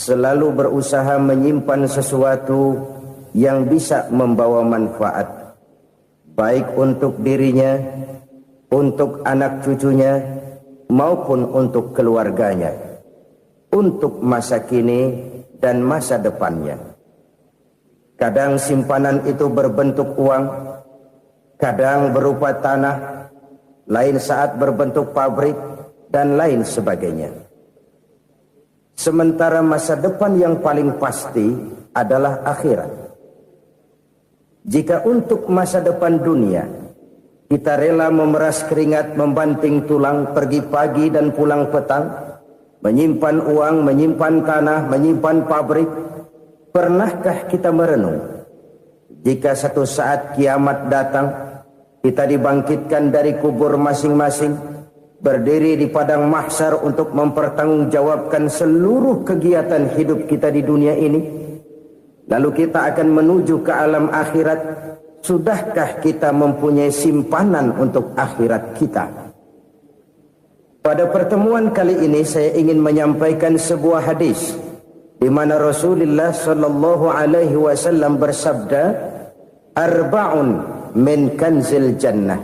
selalu berusaha menyimpan sesuatu yang bisa membawa manfaat, baik untuk dirinya, untuk anak cucunya, maupun untuk keluarganya, untuk masa kini dan masa depannya. Kadang simpanan itu berbentuk uang, kadang berupa tanah, lain saat berbentuk pabrik, dan lain sebagainya. Sementara masa depan yang paling pasti adalah akhirat. Jika untuk masa depan dunia kita rela memeras keringat, membanting tulang, pergi pagi dan pulang petang, menyimpan uang, menyimpan tanah, menyimpan pabrik, pernahkah kita merenung jika satu saat kiamat datang, kita dibangkitkan dari kubur masing-masing, berdiri di padang mahsyar untuk mempertanggungjawabkan seluruh kegiatan hidup kita di dunia ini? Lalu kita akan menuju ke alam akhirat. Sudahkah kita mempunyai simpanan untuk akhirat kita? Pada pertemuan kali ini saya ingin menyampaikan sebuah hadis di mana Rasulullah sallallahu alaihi wasallam bersabda, "Arba'un min kanzil jannah."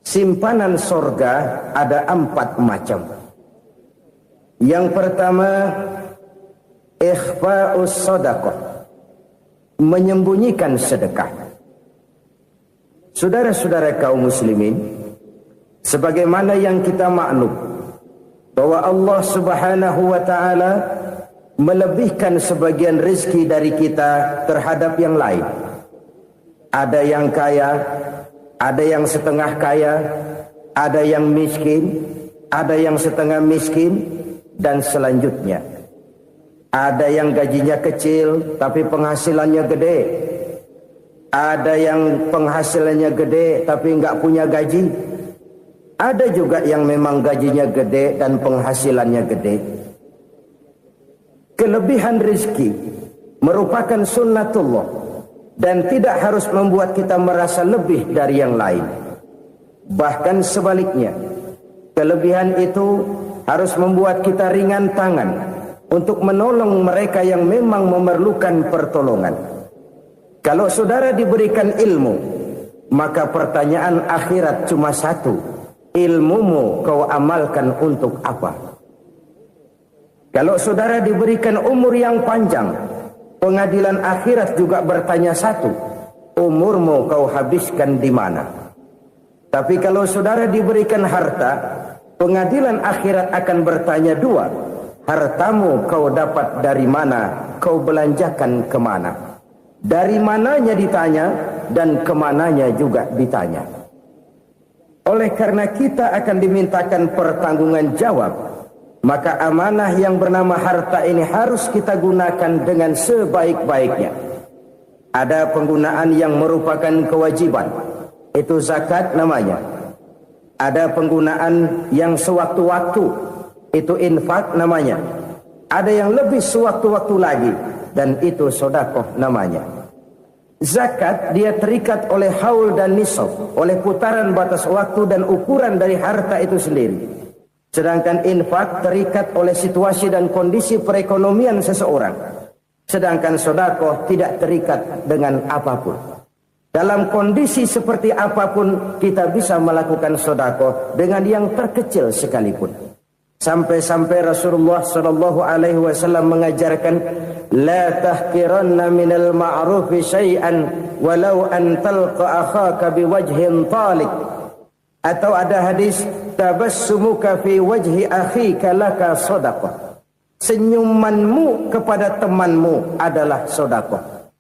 Simpanan sorga ada 4 macam. Yang pertama, ikhfa'us shadaqah, menyembunyikan sedekah. Saudara-saudara kaum muslimin, sebagaimana yang kita maklum bahwa Allah Subhanahu wa taala melebihkan sebagian rezeki dari kita terhadap yang lain. Ada yang kaya, ada yang setengah kaya, ada yang miskin, ada yang setengah miskin, dan selanjutnya. Ada yang gajinya kecil tapi penghasilannya gede. Ada yang penghasilannya gede tapi nggak punya gaji. Ada juga yang memang gajinya gede dan penghasilannya gede. Kelebihan rezeki merupakan sunnatullah dan tidak harus membuat kita merasa lebih dari yang lain. Bahkan sebaliknya, kelebihan itu harus membuat kita ringan tangan untuk menolong mereka yang memang memerlukan pertolongan. Kalau saudara diberikan ilmu, maka pertanyaan akhirat cuma satu: ilmumu kau amalkan untuk apa? Kalau saudara diberikan umur yang panjang, pengadilan akhirat juga bertanya satu: umurmu kau habiskan di mana? Tapi kalau saudara diberikan harta, pengadilan akhirat akan bertanya dua: hartamu kau dapat dari mana, kau belanjakan kemana? Dari mananya ditanya, dan kemananya juga ditanya. Oleh karena kita akan dimintakan pertanggungan jawab, maka amanah yang bernama harta ini harus kita gunakan dengan sebaik-baiknya. Ada penggunaan yang merupakan kewajiban, itu zakat namanya. Ada penggunaan yang sewaktu-waktu, itu infak namanya. Ada yang lebih sewaktu-waktu lagi, dan itu sedekah namanya. Zakat dia terikat oleh haul dan nisab, oleh putaran batas waktu dan ukuran dari harta itu sendiri. Sedangkan infak terikat oleh situasi dan kondisi perekonomian seseorang. Sedangkan sedekah tidak terikat dengan apapun. Dalam kondisi seperti apapun kita bisa melakukan sedekah dengan yang terkecil sekalipun. Sampai-sampai Rasulullah sallallahu alaihi wasallam mengajarkan, la tahqiranna minal ma'rufi syai'an walau an talqa akhaka biwajhin talik. Atau ada hadis, tabassumuka fi wajhi akhika laka shadaqah. Senyumanmu kepada temanmu adalah sedekah.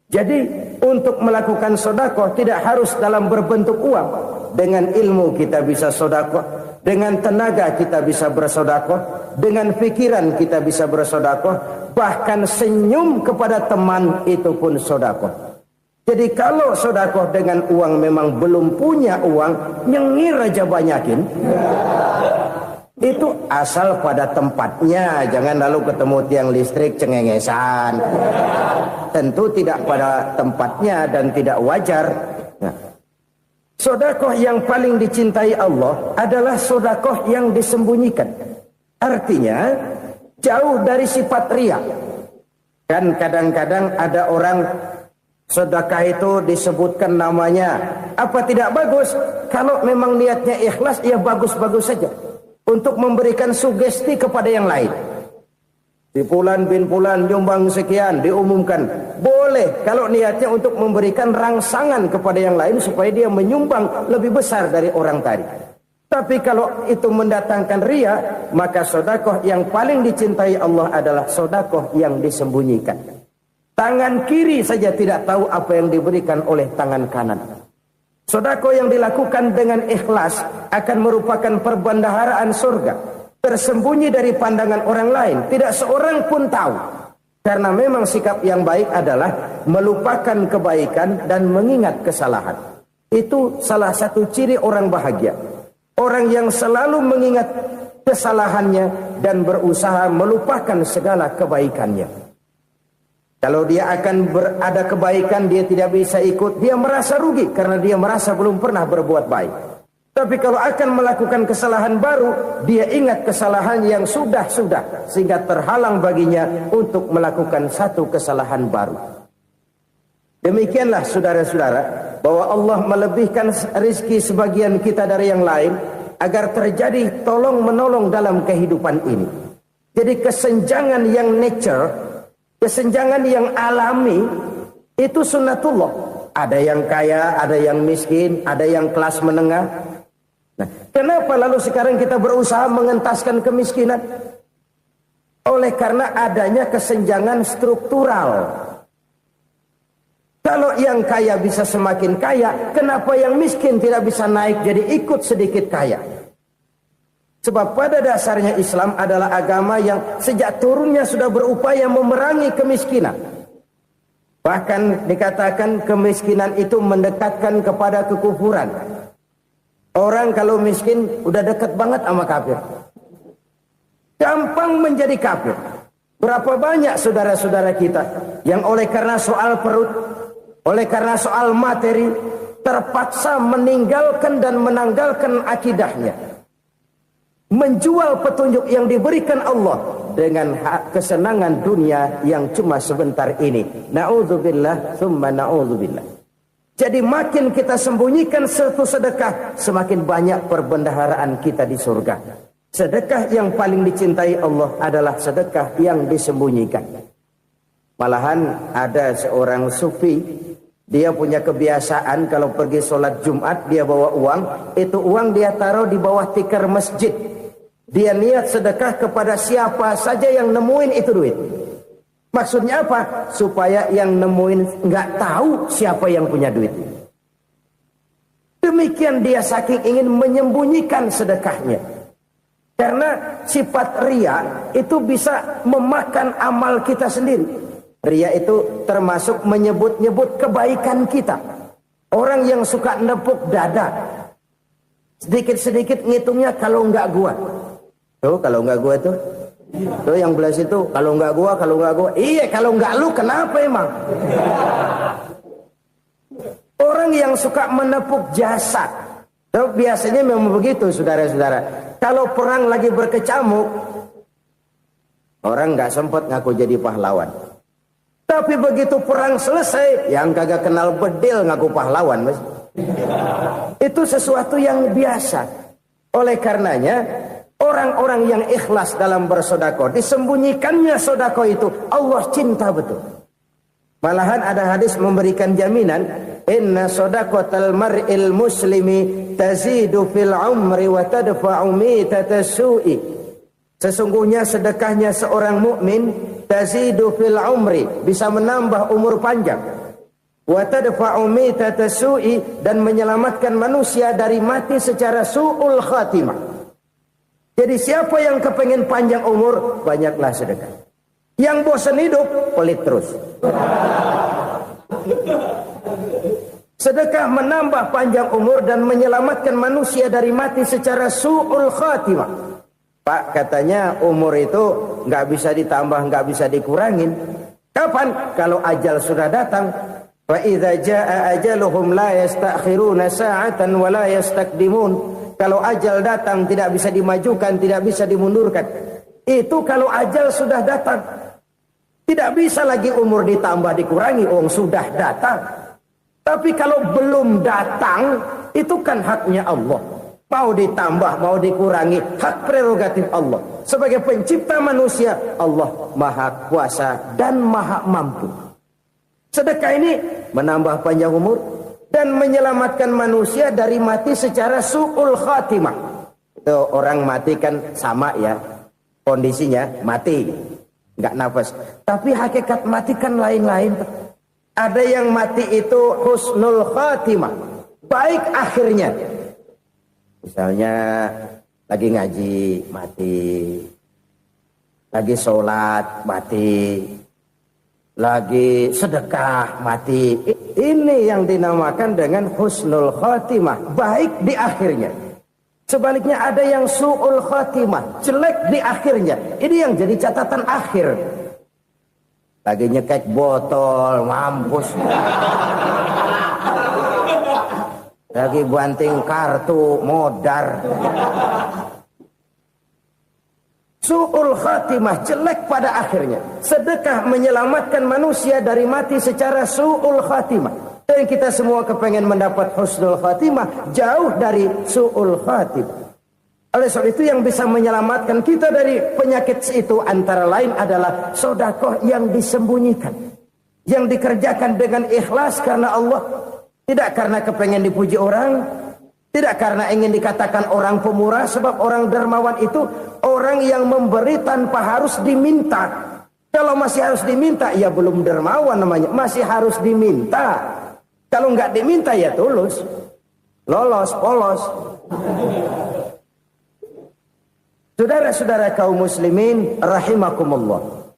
Jadi untuk melakukan sedekah tidak harus dalam berbentuk uang. Dengan ilmu kita bisa sedekah, dengan tenaga kita bisa bersedekah, dengan pikiran kita bisa bersedekah, bahkan senyum kepada teman itu pun sedekah. Jadi kalau sedekah dengan uang memang belum punya uang, nyengir aja banyakin. Itu asal pada tempatnya, jangan lalu ketemu tiang listrik cengengesan. Tentu tidak pada tempatnya dan tidak wajar. Nah, sedekah yang paling dicintai Allah adalah sedekah yang disembunyikan. Artinya, jauh dari sifat riya. Kan kadang-kadang ada orang sedekah itu disebutkan namanya, apa tidak bagus? Kalau memang niatnya ikhlas, ya bagus-bagus saja. Untuk memberikan sugesti kepada yang lain. Di Fulan bin Fulan nyumbang sekian, diumumkan. Boleh kalau niatnya untuk memberikan rangsangan kepada yang lain supaya dia menyumbang lebih besar dari orang tadi. Tapi kalau itu mendatangkan riya, maka sedekah yang paling dicintai Allah adalah sedekah yang disembunyikan. Tangan kiri saja tidak tahu apa yang diberikan oleh tangan kanan. Sedekah yang dilakukan dengan ikhlas akan merupakan perbendaharaan surga, tersembunyi dari pandangan orang lain, tidak seorang pun tahu. Karena memang sikap yang baik adalah melupakan kebaikan dan mengingat kesalahan. Itu salah satu ciri orang bahagia. Orang yang selalu mengingat kesalahannya dan berusaha melupakan segala kebaikannya. Kalau dia akan berada kebaikan, dia tidak bisa ikut, dia merasa rugi karena dia merasa belum pernah berbuat baik. Tapi kalau akan melakukan kesalahan baru, dia ingat kesalahan yang sudah-sudah, sehingga terhalang baginya untuk melakukan satu kesalahan baru. Demikianlah saudara-saudara, bahwa Allah melebihkan rizki sebagian kita dari yang lain, agar terjadi tolong-menolong dalam kehidupan ini. Jadi kesenjangan yang nature, kesenjangan yang alami, itu sunnatullah. Ada yang kaya, ada yang miskin, ada yang kelas menengah. Nah, kenapa lalu sekarang kita berusaha mengentaskan kemiskinan? Oleh karena adanya kesenjangan struktural. Kalau yang kaya bisa semakin kaya, kenapa yang miskin tidak bisa naik jadi ikut sedikit kaya? Sebab pada dasarnya Islam adalah agama yang sejak turunnya sudah berupaya memerangi kemiskinan. Bahkan dikatakan kemiskinan itu mendekatkan kepada kekufuran. Orang kalau miskin udah dekat banget sama kafir. Gampang menjadi kafir. Berapa banyak saudara-saudara kita yang oleh karena soal perut, oleh karena soal materi, terpaksa meninggalkan dan menanggalkan akidahnya. Menjual petunjuk yang diberikan Allah dengan kesenangan dunia yang cuma sebentar ini. Na'udzubillah, thumma na'udzubillah. Jadi makin kita sembunyikan satu sedekah, semakin banyak perbendaharaan kita di surga. Sedekah yang paling dicintai Allah adalah sedekah yang disembunyikan. Malahan ada seorang sufi, dia punya kebiasaan kalau pergi sholat Jumat dia bawa uang, itu uang dia taruh di bawah tikar masjid. Dia niat sedekah kepada siapa saja yang nemuin itu duit. Maksudnya apa? Supaya yang nemuin nggak tahu siapa yang punya duit. Demikian dia saking ingin menyembunyikan sedekahnya. Karena sifat riya itu bisa memakan amal kita sendiri. Riya itu termasuk menyebut-nyebut kebaikan kita. Orang yang suka nepuk dada, sedikit-sedikit ngitungnya kalau nggak gua. Tuh kalau nggak gua tuh. Tuh yang belas itu kalau nggak gua. Iya kalau nggak lu kenapa emang? Orang yang suka menepuk jasad. Tuh biasanya memang begitu saudara-saudara. Kalau perang lagi berkecamuk, orang nggak sempat ngaku jadi pahlawan. Tapi begitu perang selesai, yang kagak kenal bedil ngaku pahlawan, mas. Itu sesuatu yang biasa. Oleh karenanya, orang-orang yang ikhlas dalam bersedekah, disembunyikannya sedekah itu, Allah cinta betul. Malahan ada hadis memberikan jaminan, inna sadaqatal mar'il muslimi tazidu fil umri wa tadfa'u mitatas su'i. Sesungguhnya sedekahnya seorang mukmin tazidu fil umri, bisa menambah umur panjang. Wa tadfa'u mitatas su'i, dan menyelamatkan manusia dari mati secara su'ul khatimah. Jadi siapa yang kepengen panjang umur, banyaklah sedekah. Yang bosan hidup, pelit terus. Sedekah menambah panjang umur dan menyelamatkan manusia dari mati secara su'ul khatimah. Pak, katanya umur itu nggak bisa ditambah, nggak bisa dikurangin. Kapan? Kalau ajal sudah datang. Fa idza jaa ajaluhum la yastakhiruna sa'atan wa la yastaqdimun. Kalau ajal datang tidak bisa dimajukan, tidak bisa dimundurkan. Itu kalau ajal sudah datang. Tidak bisa lagi umur ditambah dikurangi, sudah datang. Tapi kalau belum datang, itu kan haknya Allah. Mau ditambah, mau dikurangi, hak prerogatif Allah. Sebagai pencipta manusia, Allah maha kuasa dan maha mampu. Sedekah ini menambah panjang umur dan menyelamatkan manusia dari mati secara su'ul khatimah. Itu orang mati kan sama ya, kondisinya mati, nggak nafas. Tapi hakikat mati kan lain-lain. Ada yang mati itu husnul khatimah, baik akhirnya. Misalnya lagi ngaji mati, lagi sholat mati, lagi sedekah mati. Ini yang dinamakan dengan husnul khatimah, baik di akhirnya. Sebaliknya ada yang su'ul khatimah, jelek di akhirnya. Ini yang jadi catatan akhir. Lagi nyekek botol, mampus. Lagi banting kartu, modar. Su'ul khatimah, jelek pada akhirnya. Sedekah menyelamatkan manusia dari mati secara su'ul khatimah. Dan kita semua kepengen mendapat husnul khatimah, jauh dari su'ul khatimah. Oleh sebab itu yang bisa menyelamatkan kita dari penyakit itu antara lain adalah sedekah yang disembunyikan, yang dikerjakan dengan ikhlas karena Allah. Tidak karena kepengen dipuji orang, tidak karena ingin dikatakan orang pemurah, sebab orang dermawan itu orang yang memberi tanpa harus diminta. Kalau masih harus diminta, ya belum dermawan namanya, masih harus diminta. Kalau nggak diminta ya tulus, lolos, polos. Saudara-saudara kaum muslimin rahimakumullah.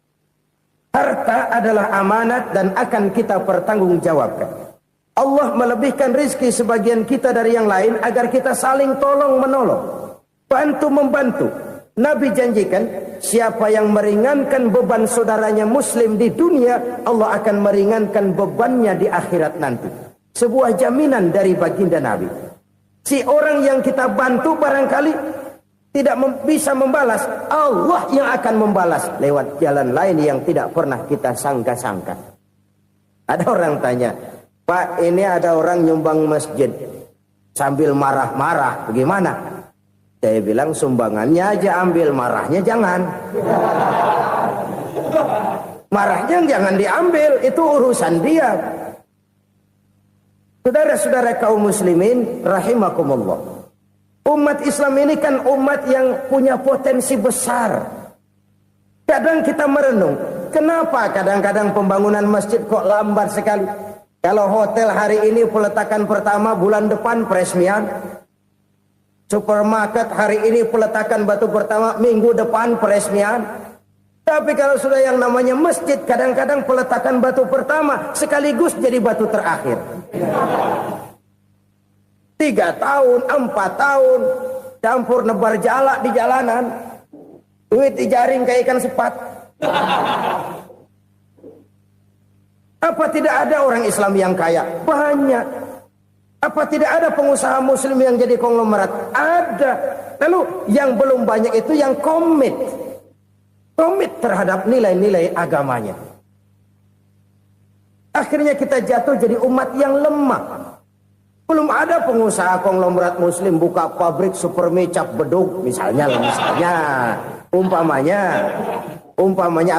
Harta adalah amanat dan akan kita pertanggungjawabkan. Allah melebihkan rizki sebagian kita dari yang lain agar kita saling tolong menolong, bantu membantu. Nabi janjikan siapa yang meringankan beban saudaranya muslim di dunia, Allah akan meringankan bebannya di akhirat nanti. Sebuah jaminan dari baginda Nabi. Si orang yang kita bantu barangkali tidak bisa membalas, Allah yang akan membalas lewat jalan lain yang tidak pernah kita sangka-sangka. Ada orang tanya, Pak, ini ada orang nyumbang masjid sambil marah-marah, bagaimana? Saya bilang sumbangannya aja ambil, marahnya jangan. Marahnya jangan diambil, itu urusan dia. Saudara-saudara kaum muslimin rahimakumullah. Umat Islam ini kan umat yang punya potensi besar. Kadang kita merenung, kenapa kadang-kadang pembangunan masjid kok lambat sekali? Kalau hotel hari ini peletakan pertama, bulan depan peresmian. Supermarket hari ini peletakan batu pertama, minggu depan peresmian. Tapi kalau sudah yang namanya masjid, kadang-kadang peletakan batu pertama sekaligus jadi batu terakhir. 3 tahun, 4 tahun, campur nebar jalak di jalanan. Duit dijaring kayak ikan sepat. Apa tidak ada orang Islam yang kaya? Banyak. Apa tidak ada pengusaha muslim yang jadi konglomerat? Ada. Lalu yang belum banyak itu yang komit terhadap nilai-nilai agamanya. Akhirnya kita jatuh jadi umat yang lemah. Belum ada pengusaha konglomerat muslim buka pabrik supermi cap beduk misalnya umpamanya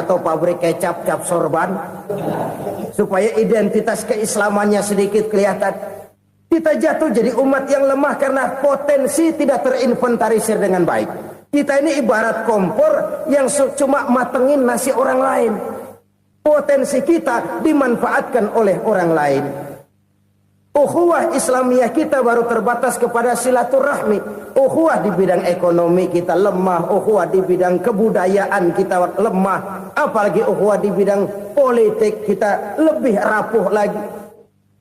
atau pabrik kecap cap sorban supaya identitas keislamannya sedikit kelihatan. Kita jatuh jadi umat yang lemah karena potensi tidak terinventarisir dengan baik. Kita ini ibarat kompor yang cuma matengin nasi orang lain. Potensi kita dimanfaatkan oleh orang lain. Ukhuwah Islamiyah kita baru terbatas kepada silaturahmi. Ukhuwah di bidang ekonomi kita lemah. Ukhuwah di bidang kebudayaan kita lemah. Apalagi ukhuwah di bidang politik kita lebih rapuh lagi.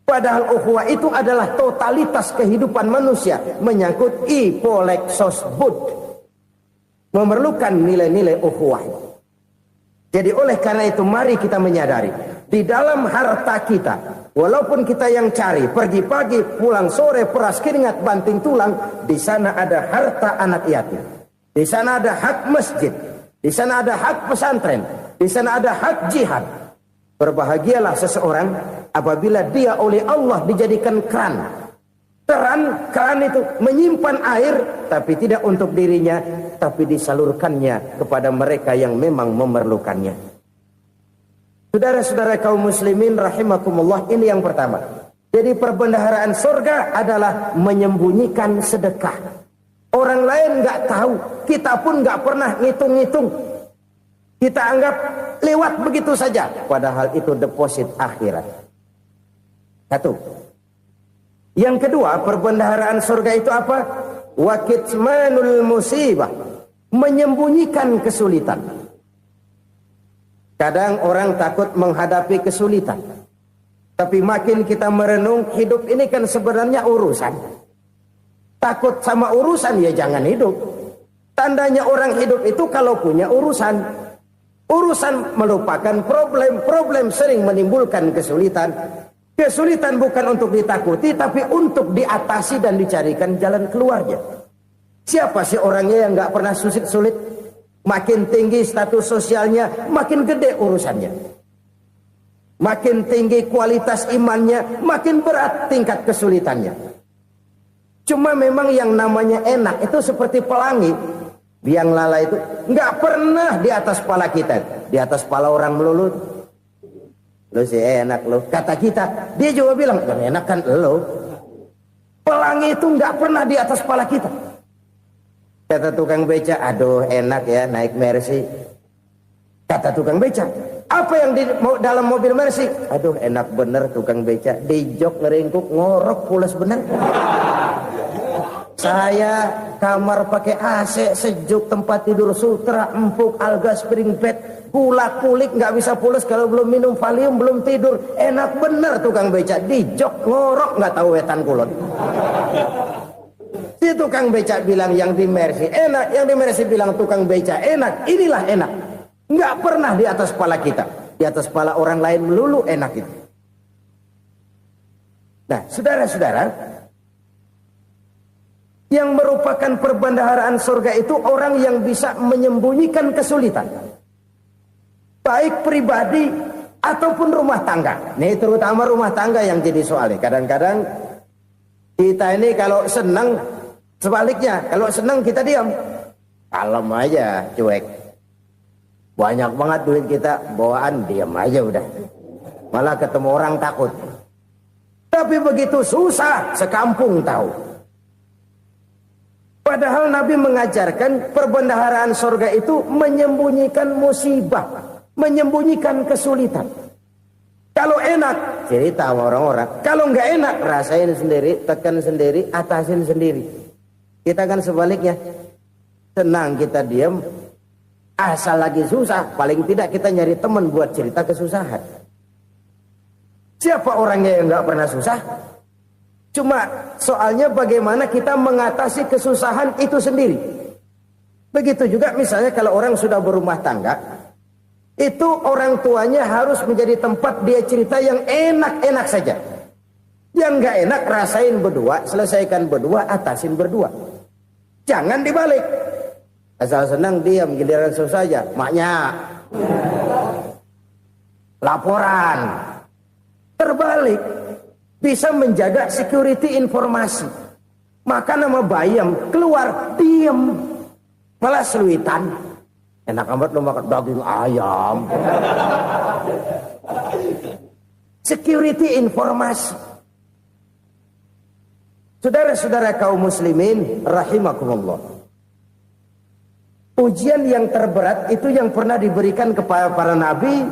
Padahal ukhuwah itu adalah totalitas kehidupan manusia. Menyangkut ipolek sosbud. Memerlukan nilai-nilai ukhuwah. Jadi oleh karena itu mari kita menyadari. Di dalam harta kita, walaupun kita yang cari, pergi pagi, pulang sore, peras keringat, banting tulang, di sana ada harta anak yatim. Di sana ada hak masjid. di sana ada hak pesantren, di sana ada hak jihad. Berbahagialah seseorang apabila dia oleh Allah dijadikan keran. Keran itu menyimpan air, tapi tidak untuk dirinya, tapi disalurkannya kepada mereka yang memang memerlukannya. Saudara-saudara kaum muslimin rahimakumullah, ini yang pertama. Jadi perbendaharaan surga adalah menyembunyikan sedekah. Orang lain nggak tahu, kita pun nggak pernah ngitung-ngitung. Kita anggap lewat begitu saja, padahal itu deposit akhirat. Satu. Yang kedua, perbendaharaan surga itu apa? Wa kitmanul musibah, menyembunyikan kesulitan. Kadang orang takut menghadapi kesulitan, tapi makin kita merenung, hidup ini kan sebenarnya urusan. Takut sama urusan, ya jangan hidup. Tandanya orang hidup itu kalau punya urusan. Urusan melupakan problem. Problem sering menimbulkan kesulitan. Kesulitan bukan untuk ditakuti, tapi untuk diatasi dan dicarikan jalan keluarnya. Siapa sih orangnya yang gak pernah sulit-sulit? Makin tinggi status sosialnya, makin gede urusannya. Makin tinggi kualitas imannya, makin berat tingkat kesulitannya. Cuma memang yang namanya enak itu seperti pelangi. Biang lala itu nggak pernah di atas kepala kita, di atas kepala orang melulu. Lu sih enak lu, kata kita. Dia juga bilang yang enak kan lu. Pelangi itu nggak pernah di atas kepala kita. Kata tukang beca, aduh enak ya naik Mercy. Kata tukang beca, apa yang di dalam mobil Mercy? Aduh enak bener tukang beca, di jok ngeringkuk ngorok pulas bener. Saya kamar pakai AC, sejuk, tempat tidur sutra, empuk, alga, spring bed, gula kulik, nggak bisa pulas kalau belum minum Valium, belum tidur. Enak bener tukang beca, di jok ngorok nggak tahu wetan kulon. Si tukang beca bilang yang di Mercy enak, yang di Mercy bilang tukang beca enak. Inilah enak, nggak pernah di atas kepala kita, di atas kepala orang lain melulu enak itu. Nah, saudara-saudara, yang merupakan perbendaharaan surga itu orang yang bisa menyembunyikan kesulitan, baik pribadi ataupun rumah tangga. Nih terutama rumah tangga yang jadi soalnya. Kadang-kadang kita ini kalau senang, sebaliknya kalau senang kita diam, kalem aja, cuek. Banyak banget duit kita bawaan, diam aja udah. Malah ketemu orang takut. Tapi begitu susah, sekampung tahu. Padahal Nabi mengajarkan perbendaharaan surga itu menyembunyikan musibah, menyembunyikan kesulitan. Kalau enak, cerita sama orang-orang. Kalau nggak enak, rasain sendiri, tekan sendiri, atasin sendiri. Kita kan sebaliknya, senang kita diam, asal lagi susah, paling tidak kita nyari teman buat cerita kesusahan. Siapa orangnya yang nggak pernah susah? Cuma soalnya bagaimana kita mengatasi kesusahan itu sendiri. Begitu juga misalnya kalau orang sudah berumah tangga, itu orang tuanya harus menjadi tempat dia cerita yang enak-enak saja. Yang nggak enak rasain berdua, selesaikan berdua, atasin berdua. Jangan dibalik. Asal senang diam, giliran susah saja. Maknya laporan. Terbalik. Bisa menjaga security informasi. Maka nama bayam keluar diam, malah seluitan. Enak amat lo makan daging ayam. Security informasi. Saudara-saudara kaum muslimin rahimakumullah. Ujian yang terberat itu yang pernah diberikan kepada para nabi,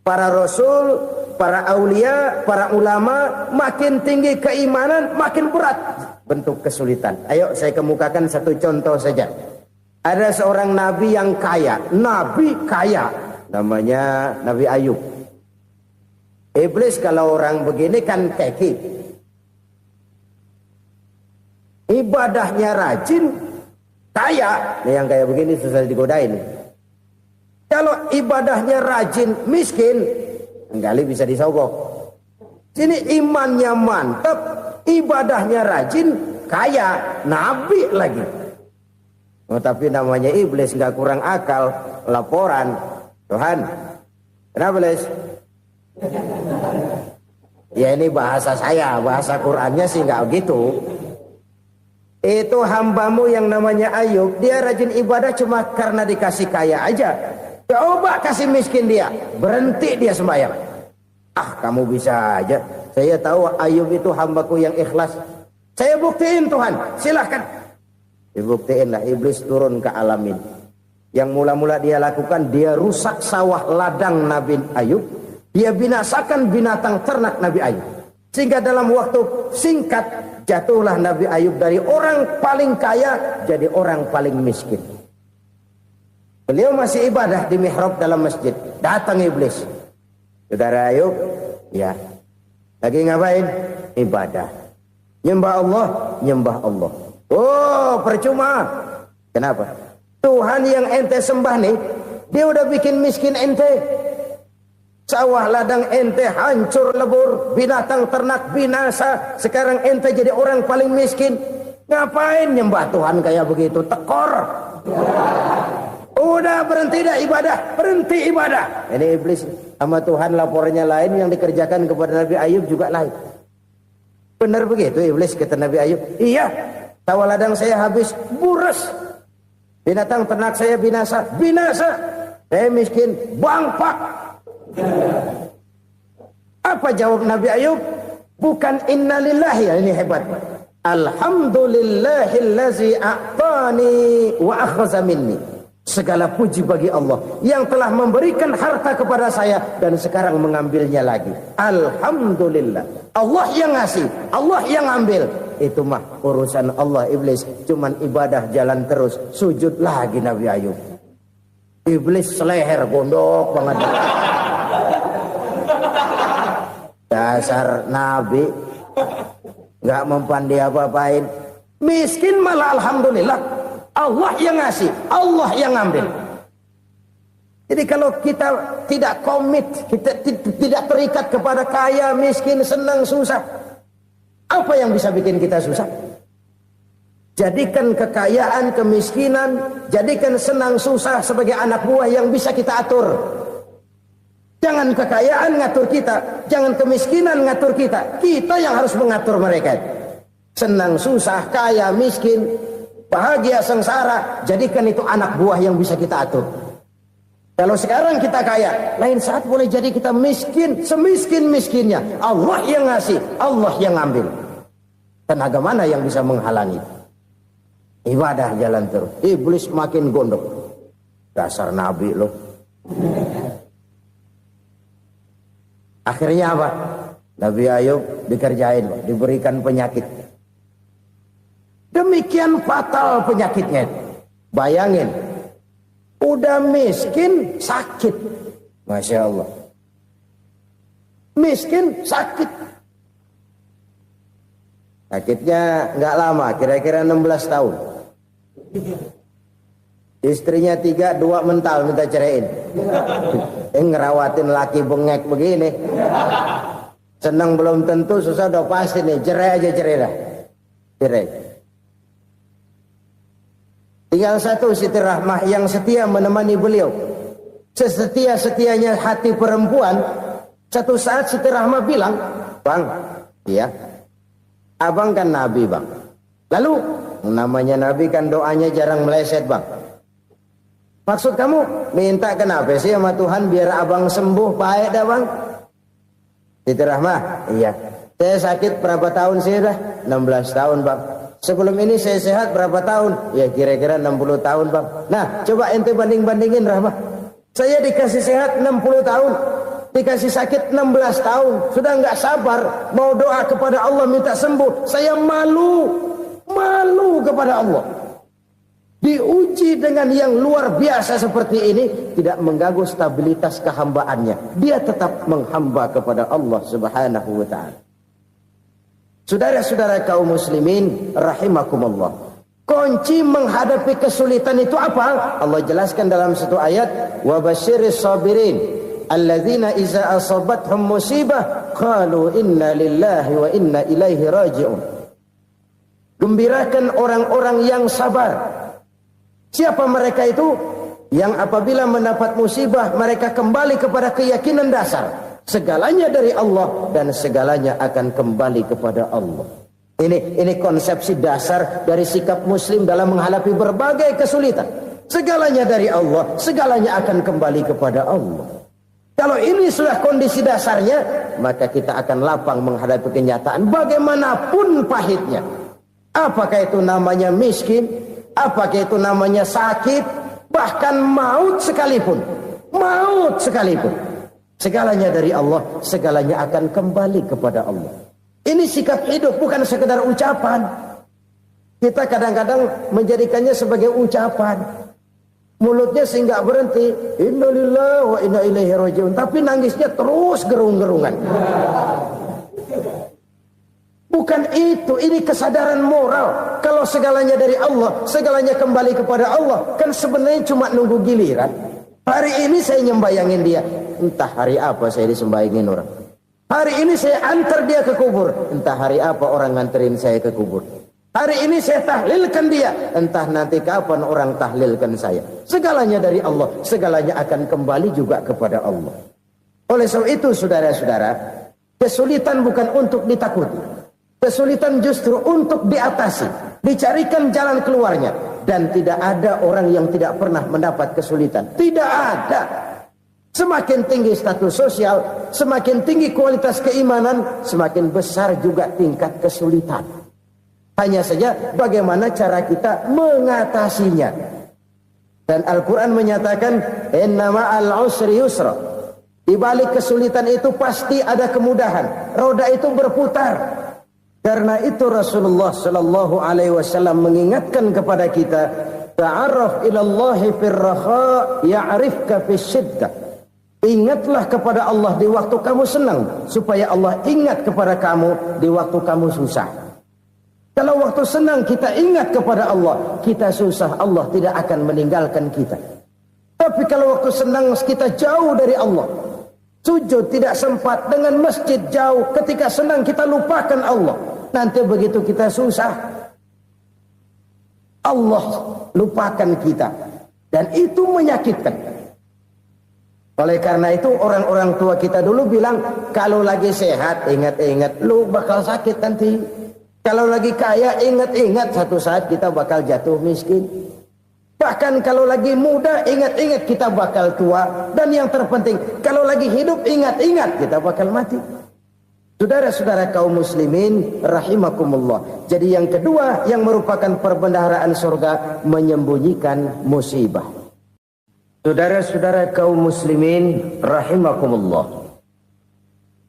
para rasul, para aulia, para ulama. Makin tinggi keimanan, makin berat bentuk kesulitan. Ayo saya kemukakan satu contoh saja. Ada seorang nabi yang kaya, nabi kaya, namanya Nabi Ayub. Iblis kalau orang begini kan keki, ibadahnya rajin, kaya. Nih yang kayak begini susah digodain. Kalau ibadahnya rajin, miskin, kali bisa disogok. Sini imannya mantap, ibadahnya rajin, kaya, nabi lagi. Oh, tapi namanya iblis nggak kurang akal. laporan. Tuhan, kenapa Les? Ya ini bahasa saya, bahasa Qur'annya sih nggak gitu. Itu hambamu yang namanya Ayub, dia rajin ibadah cuma karena dikasih kaya aja. Coba kasih miskin dia, berhenti dia sembahyang. Ah, kamu bisa aja. Saya tahu Ayub itu hambaku yang ikhlas. Saya buktiin Tuhan, silahkan. Dibuktiin lah, iblis turun ke alam ini. Yang mula-mula dia lakukan, dia rusak sawah ladang Nabi Ayub. Dia binasakan binatang ternak Nabi Ayub. Sehingga dalam waktu singkat, jatuhlah Nabi Ayub dari orang paling kaya, jadi orang paling miskin. Beliau masih ibadah di mihrab dalam masjid. Datang iblis. Saudara Ayub, ya. Lagi ngapain? Ibadah. Nyembah Allah, nyembah Allah. Oh, percuma. Kenapa? Tuhan yang ente sembah nih, dia udah bikin miskin ente. Sawah ladang ente hancur lebur, binatang ternak binasa. Sekarang ente jadi orang paling miskin. Ngapain nyembah Tuhan kayak begitu? Tekor. Udah berhenti dah ibadah, berhenti ibadah. Ini iblis sama Tuhan laporannya lain, yang dikerjakan kepada Nabi Ayub juga lain. Benar begitu iblis kata Nabi Ayub? Iya, sawah ladang saya habis, buras. Binatang ternak saya binasa, binasa. Saya miskin, bangpak. Apa jawab Nabi Ayub? Bukan innalillahi, ya ini hebat. Alhamdulillahillazi a'tani wa akhadha minni. Segala puji bagi Allah yang telah memberikan harta kepada saya dan sekarang mengambilnya lagi. Alhamdulillah. Allah yang ngasih, Allah yang ambil. Itu mah urusan Allah. Iblis cuman ibadah jalan terus, sujud lagi Nabi Ayub. Iblis seleher gondok banget. Dasar Nabi nggak mempan dia apa-apain. Miskin malah alhamdulillah. Allah yang ngasih, Allah yang ngambil. Jadi kalau kita tidak komit, kita tidak terikat kepada kaya, miskin, senang, susah, apa yang bisa bikin kita susah? Jadikan kekayaan, kemiskinan, jadikan senang, susah sebagai anak buah yang bisa kita atur. Jangan kekayaan ngatur kita, jangan kemiskinan ngatur kita. Kita yang harus mengatur mereka. Senang, susah, kaya, miskin, bahagia, sengsara, jadikan itu anak buah yang bisa kita atur. Kalau sekarang kita kaya, lain saat boleh jadi kita miskin, semiskin-miskinnya. Allah yang ngasih, Allah yang ngambil. Tenaga mana yang bisa menghalangi? Ibadah jalan terus. Iblis makin gondok. Dasar Nabi loh. Akhirnya apa? Nabi Ayub dikerjain, diberikan penyakit. Demikian fatal penyakitnya. Bayangin, udah miskin sakit. Masya Allah. Miskin sakit. Sakitnya nggak lama, kira-kira 16 tahun. Istrinya 3, 2 mental minta ceraiin. Ngerawatin laki bengek begini. Senang belum tentu, susah udah pasti nih. Cerai aja, cerai dah. Cerai. Tinggal satu Siti Rahmah yang setia menemani beliau. Sesetia-setianya hati perempuan. Satu saat Siti Rahmah bilang, "Bang, iya, abang kan Nabi bang. Lalu namanya Nabi kan doanya jarang meleset bang. Maksud kamu minta kenapa sih sama Tuhan biar abang sembuh baik dah bang?" Siti Rahmah, iya. Saya sakit berapa tahun sih dah? 16 tahun bang. Sebelum ini saya sehat berapa tahun? Ya kira-kira 60 tahun bang. Nah coba ente banding-bandingin Rahmah. Saya dikasih sehat 60 tahun. Dikasih sakit 16 tahun. Sudah nggak sabar. Mau doa kepada Allah minta sembuh. Saya malu. Malu kepada Allah. Diuji dengan yang luar biasa seperti ini. Tidak mengganggu stabilitas kehambaannya. Dia tetap menghamba kepada Allah subhanahu wa ta'ala. Saudara-saudara kaum muslimin rahimakumullah. Kunci menghadapi kesulitan itu apa? Allah jelaskan dalam satu ayat, wa basyiris sabirin alladzina iza asabathum musibah qalu inna lillahi wa inna ilaihi raji'un. Gembirakan orang-orang yang sabar. Siapa mereka itu? yang apabila mendapat musibah mereka kembali kepada keyakinan dasar segalanya dari Allah dan segalanya akan kembali kepada Allah. Ini konsepsi dasar dari sikap muslim dalam menghadapi berbagai kesulitan. Segalanya dari Allah, segalanya akan kembali kepada Allah. Kalau ini sudah kondisi dasarnya, maka kita akan lapang menghadapi kenyataan bagaimanapun pahitnya. Apakah itu namanya miskin, apakah itu namanya sakit, bahkan maut sekalipun. Maut sekalipun. Segalanya dari Allah, segalanya akan kembali kepada Allah. Ini sikap hidup, bukan sekedar ucapan. Kita kadang-kadang menjadikannya sebagai ucapan. Mulutnya sehingga berhenti, innalillahi wa inna ilaihi rajiun, tapi nangisnya terus gerung-gerungan. Bukan itu, ini kesadaran moral. Kalau segalanya dari Allah, segalanya kembali kepada Allah, kan sebenarnya cuma nunggu giliran. Hari ini saya nyembayangin dia, entah hari apa saya disembayangin orang. Hari ini saya antar dia ke kubur, entah hari apa orang nganterin saya ke kubur. Hari ini saya tahlilkan dia, entah nanti kapan orang tahlilkan saya. Segalanya dari Allah, segalanya akan kembali juga kepada Allah. Oleh sebab itu saudara-saudara, kesulitan bukan untuk ditakuti. Kesulitan justru untuk diatasi, dicarikan jalan keluarnya. Dan tidak ada orang yang tidak pernah mendapat kesulitan. Tidak ada. Semakin tinggi status sosial, semakin tinggi kualitas keimanan, semakin besar juga tingkat kesulitan. Hanya saja bagaimana cara kita mengatasinya. Dan Al-Quran menyatakan, inna ma'al usri yusra. Di balik kesulitan itu pasti ada kemudahan. Roda itu berputar. Karena itu Rasulullah sallallahu alaihi wasallam mengingatkan kepada kita, ta'arraf ila Allah fir raha ya'rifka fis syiddah. Ingatlah kepada Allah di waktu kamu senang, supaya Allah ingat kepada kamu di waktu kamu susah. Kalau waktu senang kita ingat kepada Allah, kita susah, Allah tidak akan meninggalkan kita. Tapi kalau waktu senang kita jauh dari Allah, sujud tidak sempat, dengan masjid jauh, ketika senang kita lupakan Allah. Nanti begitu kita susah, Allah lupakan kita. Dan itu menyakitkan. Oleh karena itu orang-orang tua kita dulu bilang, kalau lagi sehat ingat-ingat lu bakal sakit nanti. Kalau lagi kaya ingat-ingat satu saat kita bakal jatuh miskin. Bahkan kalau lagi muda ingat-ingat kita bakal tua. Dan yang terpenting, kalau lagi hidup ingat-ingat kita bakal mati. Saudara-saudara kaum muslimin rahimakumullah. Jadi yang kedua yang merupakan perbendaharaan surga, menyembunyikan musibah. Saudara-saudara kaum muslimin rahimakumullah.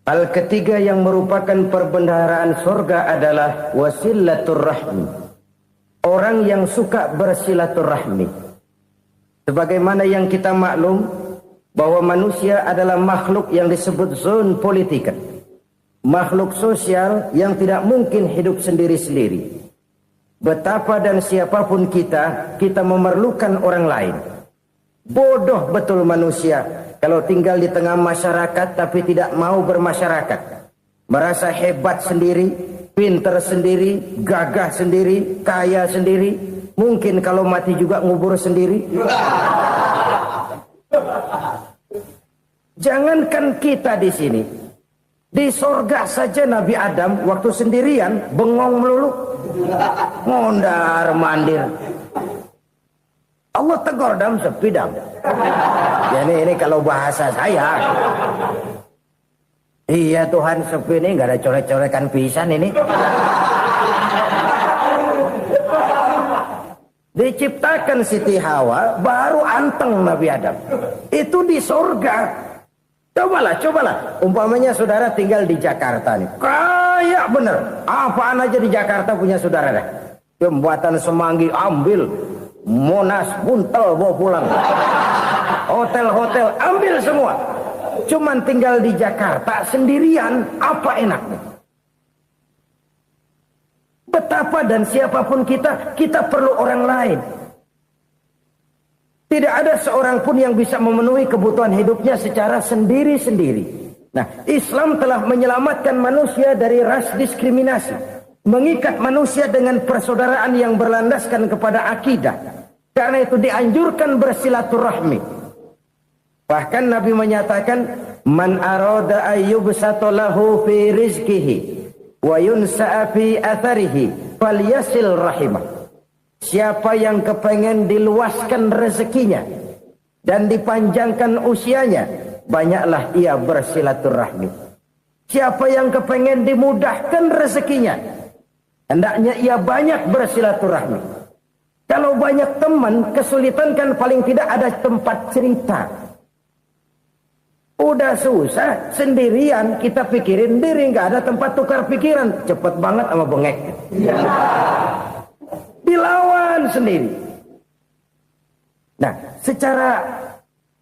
Hal ketiga yang merupakan perbendaharaan surga adalah wasilatur rahmi. Orang yang suka bersilaturahmi. Sebagaimana yang kita maklum bahwa manusia adalah makhluk yang disebut zon politika. Makhluk sosial yang tidak mungkin hidup sendiri-sendiri. Betapa dan siapapun kita memerlukan orang lain. Bodoh betul manusia kalau tinggal di tengah masyarakat tapi tidak mau bermasyarakat. Merasa hebat sendiri, pinter sendiri, gagah sendiri, kaya sendiri. Mungkin kalau mati juga ngubur sendiri. Jangankan kita di sini. Di sorga saja Nabi Adam waktu sendirian bengong melulu, ngondar mandir. Allah tegur dam sepi dam. Jadi ini kalau bahasa saya, iya Tuhan sepi ini nggak ada coret-coretan pisan ini. Diciptakan Siti Hawa baru anteng Nabi Adam. Itu di sorga. Cobalah. Umpamanya saudara tinggal di Jakarta nih. Kayak bener. Apaan aja di Jakarta punya saudara dah. Jembatan Semanggi ambil. Monas, Buntel bawa pulang. Hotel-hotel ambil semua. Cuman tinggal di Jakarta sendirian. Apa enaknya? Betapa dan siapapun kita perlu orang lain. Tidak ada seorang pun yang bisa memenuhi kebutuhan hidupnya secara sendiri-sendiri. Nah, Islam telah menyelamatkan manusia dari ras diskriminasi. Mengikat manusia dengan persaudaraan yang berlandaskan kepada akidah. Karena itu dianjurkan bersilaturahmi. Bahkan Nabi menyatakan, man arada ayyubsata lahu fi rizqihi wa yunsa'a fi atharihi falyasil rahimah. Siapa yang kepengen diluaskan rezekinya dan dipanjangkan usianya, banyaklah ia bersilaturahmi. Siapa yang kepengen dimudahkan rezekinya, hendaknya ia banyak bersilaturahmi. Kalau banyak teman, kesulitan kan paling tidak ada tempat cerita. Udah susah, sendirian kita pikirin diri, nggak ada tempat tukar pikiran. Cepet banget sama bengek. Dilawan sendiri. Nah, secara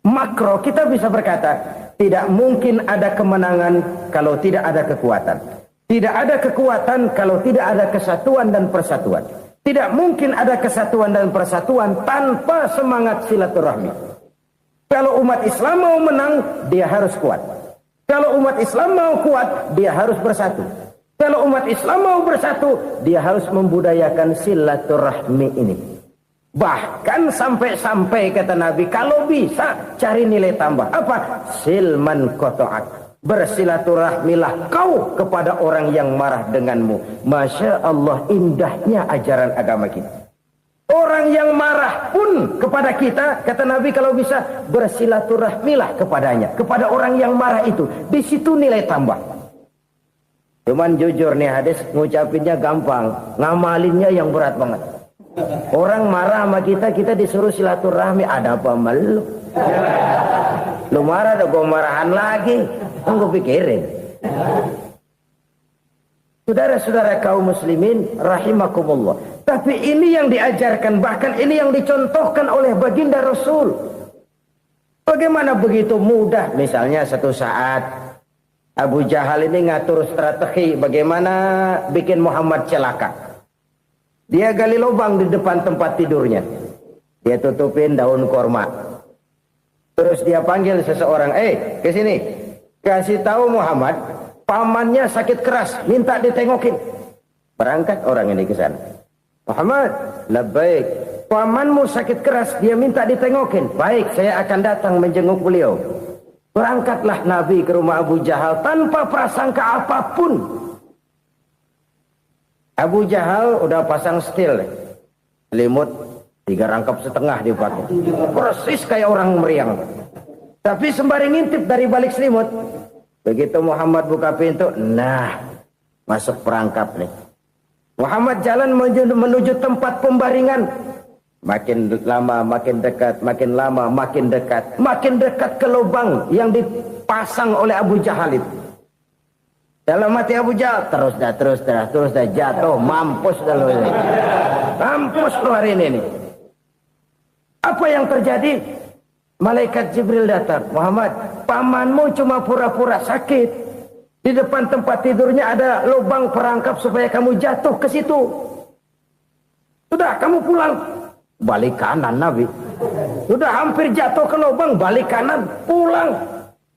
makro kita bisa berkata, tidak mungkin ada kemenangan kalau tidak ada kekuatan. Tidak ada kekuatan kalau tidak ada kesatuan dan persatuan. Tidak mungkin ada kesatuan dan persatuan tanpa semangat silaturahmi. Kalau umat Islam mau menang, dia harus kuat. Kalau umat Islam mau kuat, dia harus bersatu. Kalau umat Islam mau bersatu, dia harus membudayakan silaturahmi ini. Bahkan sampai-sampai kata Nabi, kalau bisa cari nilai tambah. Apa? Silman qata'ak. Bersilaturahmilah kau kepada orang yang marah denganmu. Masya Allah, indahnya ajaran agama kita. Orang yang marah pun kepada kita, kata Nabi, kalau bisa bersilaturahmilah kepadanya, kepada orang yang marah itu. Di situ nilai tambah. Cuman jujur nih hadis, ngucapinnya gampang, ngamalinnya yang berat banget. Orang marah sama kita, kita disuruh silaturahmi, ada apa malu? Lu marah, ada gue marahan lagi. Tunggu pikirin. Saudara-saudara kaum muslimin rahimakumullah. Tapi ini yang diajarkan, bahkan ini yang dicontohkan oleh baginda Rasul. Bagaimana begitu mudah? Misalnya satu saat Abu Jahal ini ngatur strategi bagaimana bikin Muhammad celaka. Dia gali lubang di depan tempat tidurnya. Dia tutupin daun korma. Terus dia panggil seseorang, ke sini. Kasih tahu Muhammad, pamannya sakit keras, minta ditengokin. Berangkat orang ini ke sana. Muhammad, labbaik. Pamanmu sakit keras, dia minta ditengokin. Baik, saya akan datang menjenguk beliau. Berangkatlah Nabi ke rumah Abu Jahal tanpa prasangka apapun. Abu Jahal udah pasang setil, selimut 3 rangkap setengah dipakai. Persis kayak orang meriang. Tapi sembari ngintip dari balik selimut. Begitu Muhammad buka pintu, nah, masuk perangkap nih. Muhammad jalan menuju tempat pembaringan. Makin lama makin dekat, makin lama makin dekat. Makin dekat ke lubang yang dipasang oleh Abu Jahal itu. Dalam hati Abu Jahal, terus dah jatuh, mampus dah lo ini. Mampus lo hari ini nih. Apa yang terjadi? Malaikat Jibril datang. Muhammad, pamanmu cuma pura-pura sakit. Di depan tempat tidurnya ada lubang perangkap supaya kamu jatuh ke situ. Sudah, kamu pulang. Balik kanan Nabi. Sudah hampir jatuh ke lubang, balik kanan, pulang.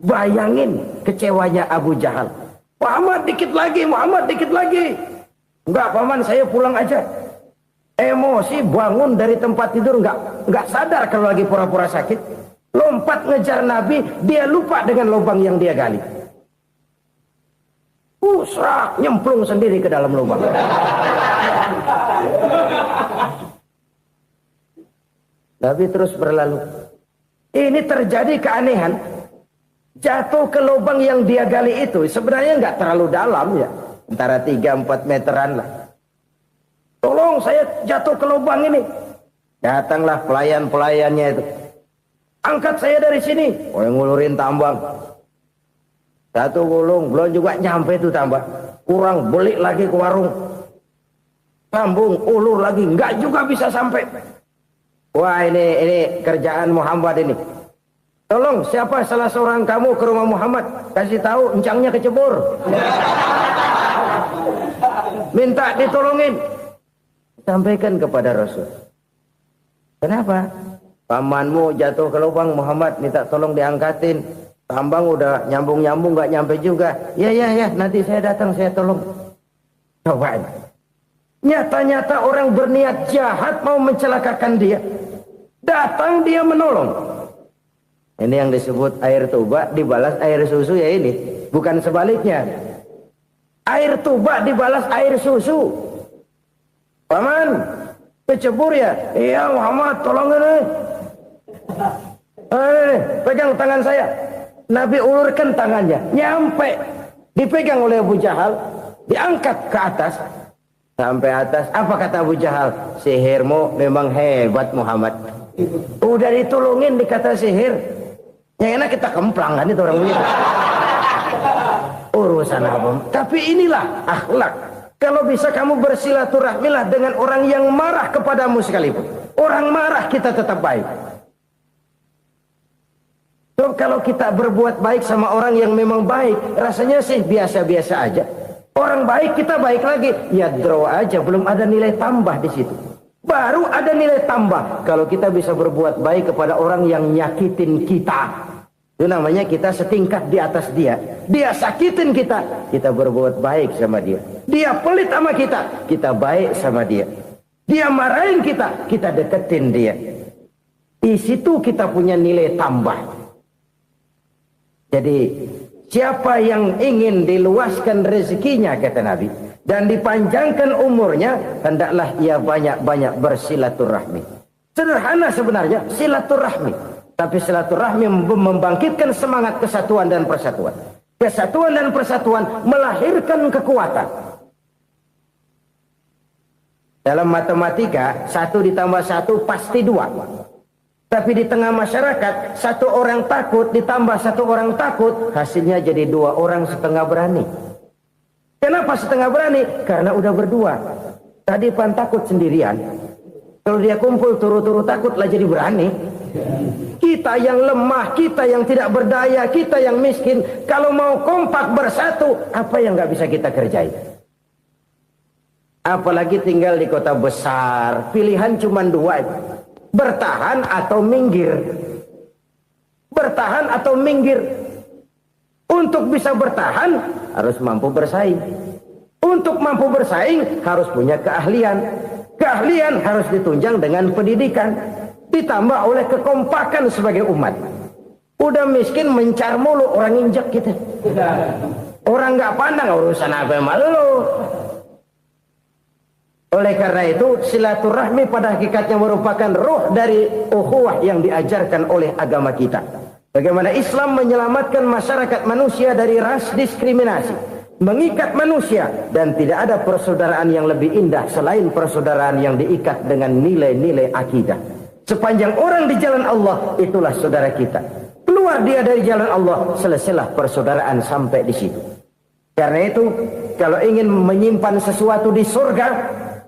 Bayangin kecewanya Abu Jahal. Muhammad dikit lagi, Muhammad dikit lagi. Enggak, paman, saya pulang aja. Emosi bangun dari tempat tidur, enggak sadar kalau lagi pura-pura sakit. Lompat ngejar Nabi, dia lupa dengan lubang yang dia gali. Serak, nyemplung sendiri ke dalam lubang. Nabi terus berlalu. Ini terjadi keanehan. Jatuh ke lubang yang dia gali itu sebenarnya nggak terlalu dalam ya. Antara 3-4 meteran lah. Tolong, saya jatuh ke lubang ini. Datanglah pelayan-pelayannya itu. Angkat saya dari sini. Oh, yang ngulurin tambang. Satu gulung, belum juga nyampe itu tambang. Kurang, beli lagi ke warung. Sambung, ulur lagi, nggak juga bisa sampai. Wah, ini kerjaan Muhammad ini. Tolong, siapa salah seorang kamu ke rumah Muhammad, kasih tahu encangnya kecebur. Minta ditolongin. Sampaikan kepada Rasul. Kenapa? Pamanmu jatuh ke lubang, Muhammad minta tolong diangkatin. Tambang udah nyambung-nyambung nggak nyampe juga. Ya, nanti saya datang, saya tolong. Coba. Nyata-nyata orang berniat jahat mau mencelakakan dia. Datang dia menolong. Ini yang disebut air tuba dibalas air susu ya ini. Bukan sebaliknya. Air tuba dibalas air susu. Paman, kecebur ya? Iya Muhammad, tolong ini. Pegang tangan saya. Nabi ulurkan tangannya, nyampe. Dipegang oleh Abu Jahal, diangkat ke atas. Sampai atas, apa kata Abu Jahal? Sihirmu memang hebat Muhammad. Udah ditolongin dikata sihir. Yang enak kita kemplang kan itu orang begitu. Urusan apa? Tapi inilah akhlak. Kalau bisa kamu bersilaturahmilah dengan orang yang marah kepadamu sekalipun. Orang marah kita tetap baik. So, kalau kita berbuat baik sama orang yang memang baik, rasanya sih biasa-biasa aja. Orang baik kita baik lagi, ya draw aja, belum ada nilai tambah di situ. Baru ada nilai tambah kalau kita bisa berbuat baik kepada orang yang nyakitin kita. Itu namanya kita setingkat di atas dia. Dia sakitin kita, kita berbuat baik sama dia. Dia pelit sama kita, kita baik sama dia. Dia marahin kita, kita deketin dia. Di situ kita punya nilai tambah. Jadi siapa yang ingin diluaskan rezekinya kata Nabi dan dipanjangkan umurnya, hendaklah ia banyak-banyak bersilaturahmi. Sederhana sebenarnya silaturahmi, tapi silaturahmi membangkitkan semangat kesatuan dan persatuan. Kesatuan dan persatuan melahirkan kekuatan. Dalam matematika 1 ditambah 1 pasti 2. Tapi di tengah masyarakat, 1 orang takut ditambah 1 orang takut, hasilnya jadi 2 orang setengah berani. Kenapa setengah berani? Karena udah berdua. Tadi pan takut sendirian. Kalau dia kumpul turu-turu takutlah jadi berani. Kita yang lemah, kita yang tidak berdaya, kita yang miskin, kalau mau kompak bersatu, apa yang nggak bisa kita kerjain? Apalagi tinggal di kota besar, pilihan cuma 2. Bertahan atau minggir. Bertahan atau minggir. Untuk bisa bertahan harus mampu bersaing. Untuk mampu bersaing harus punya keahlian. Keahlian harus ditunjang dengan pendidikan, ditambah oleh kekompakan sebagai umat. Udah miskin mencar mulu, orang injek kita. Orang nggak pandang urusan apa yang malu. Oleh karena itu silaturahmi pada hakikatnya merupakan roh dari ukhuwah yang diajarkan oleh agama kita. Bagaimana Islam menyelamatkan masyarakat manusia dari ras diskriminasi, mengikat manusia, dan tidak ada persaudaraan yang lebih indah selain persaudaraan yang diikat dengan nilai-nilai akidah. Sepanjang orang di jalan Allah, itulah saudara kita. Keluar dia dari jalan Allah, selesailah persaudaraan sampai di situ. Karena itu, kalau ingin menyimpan sesuatu di surga,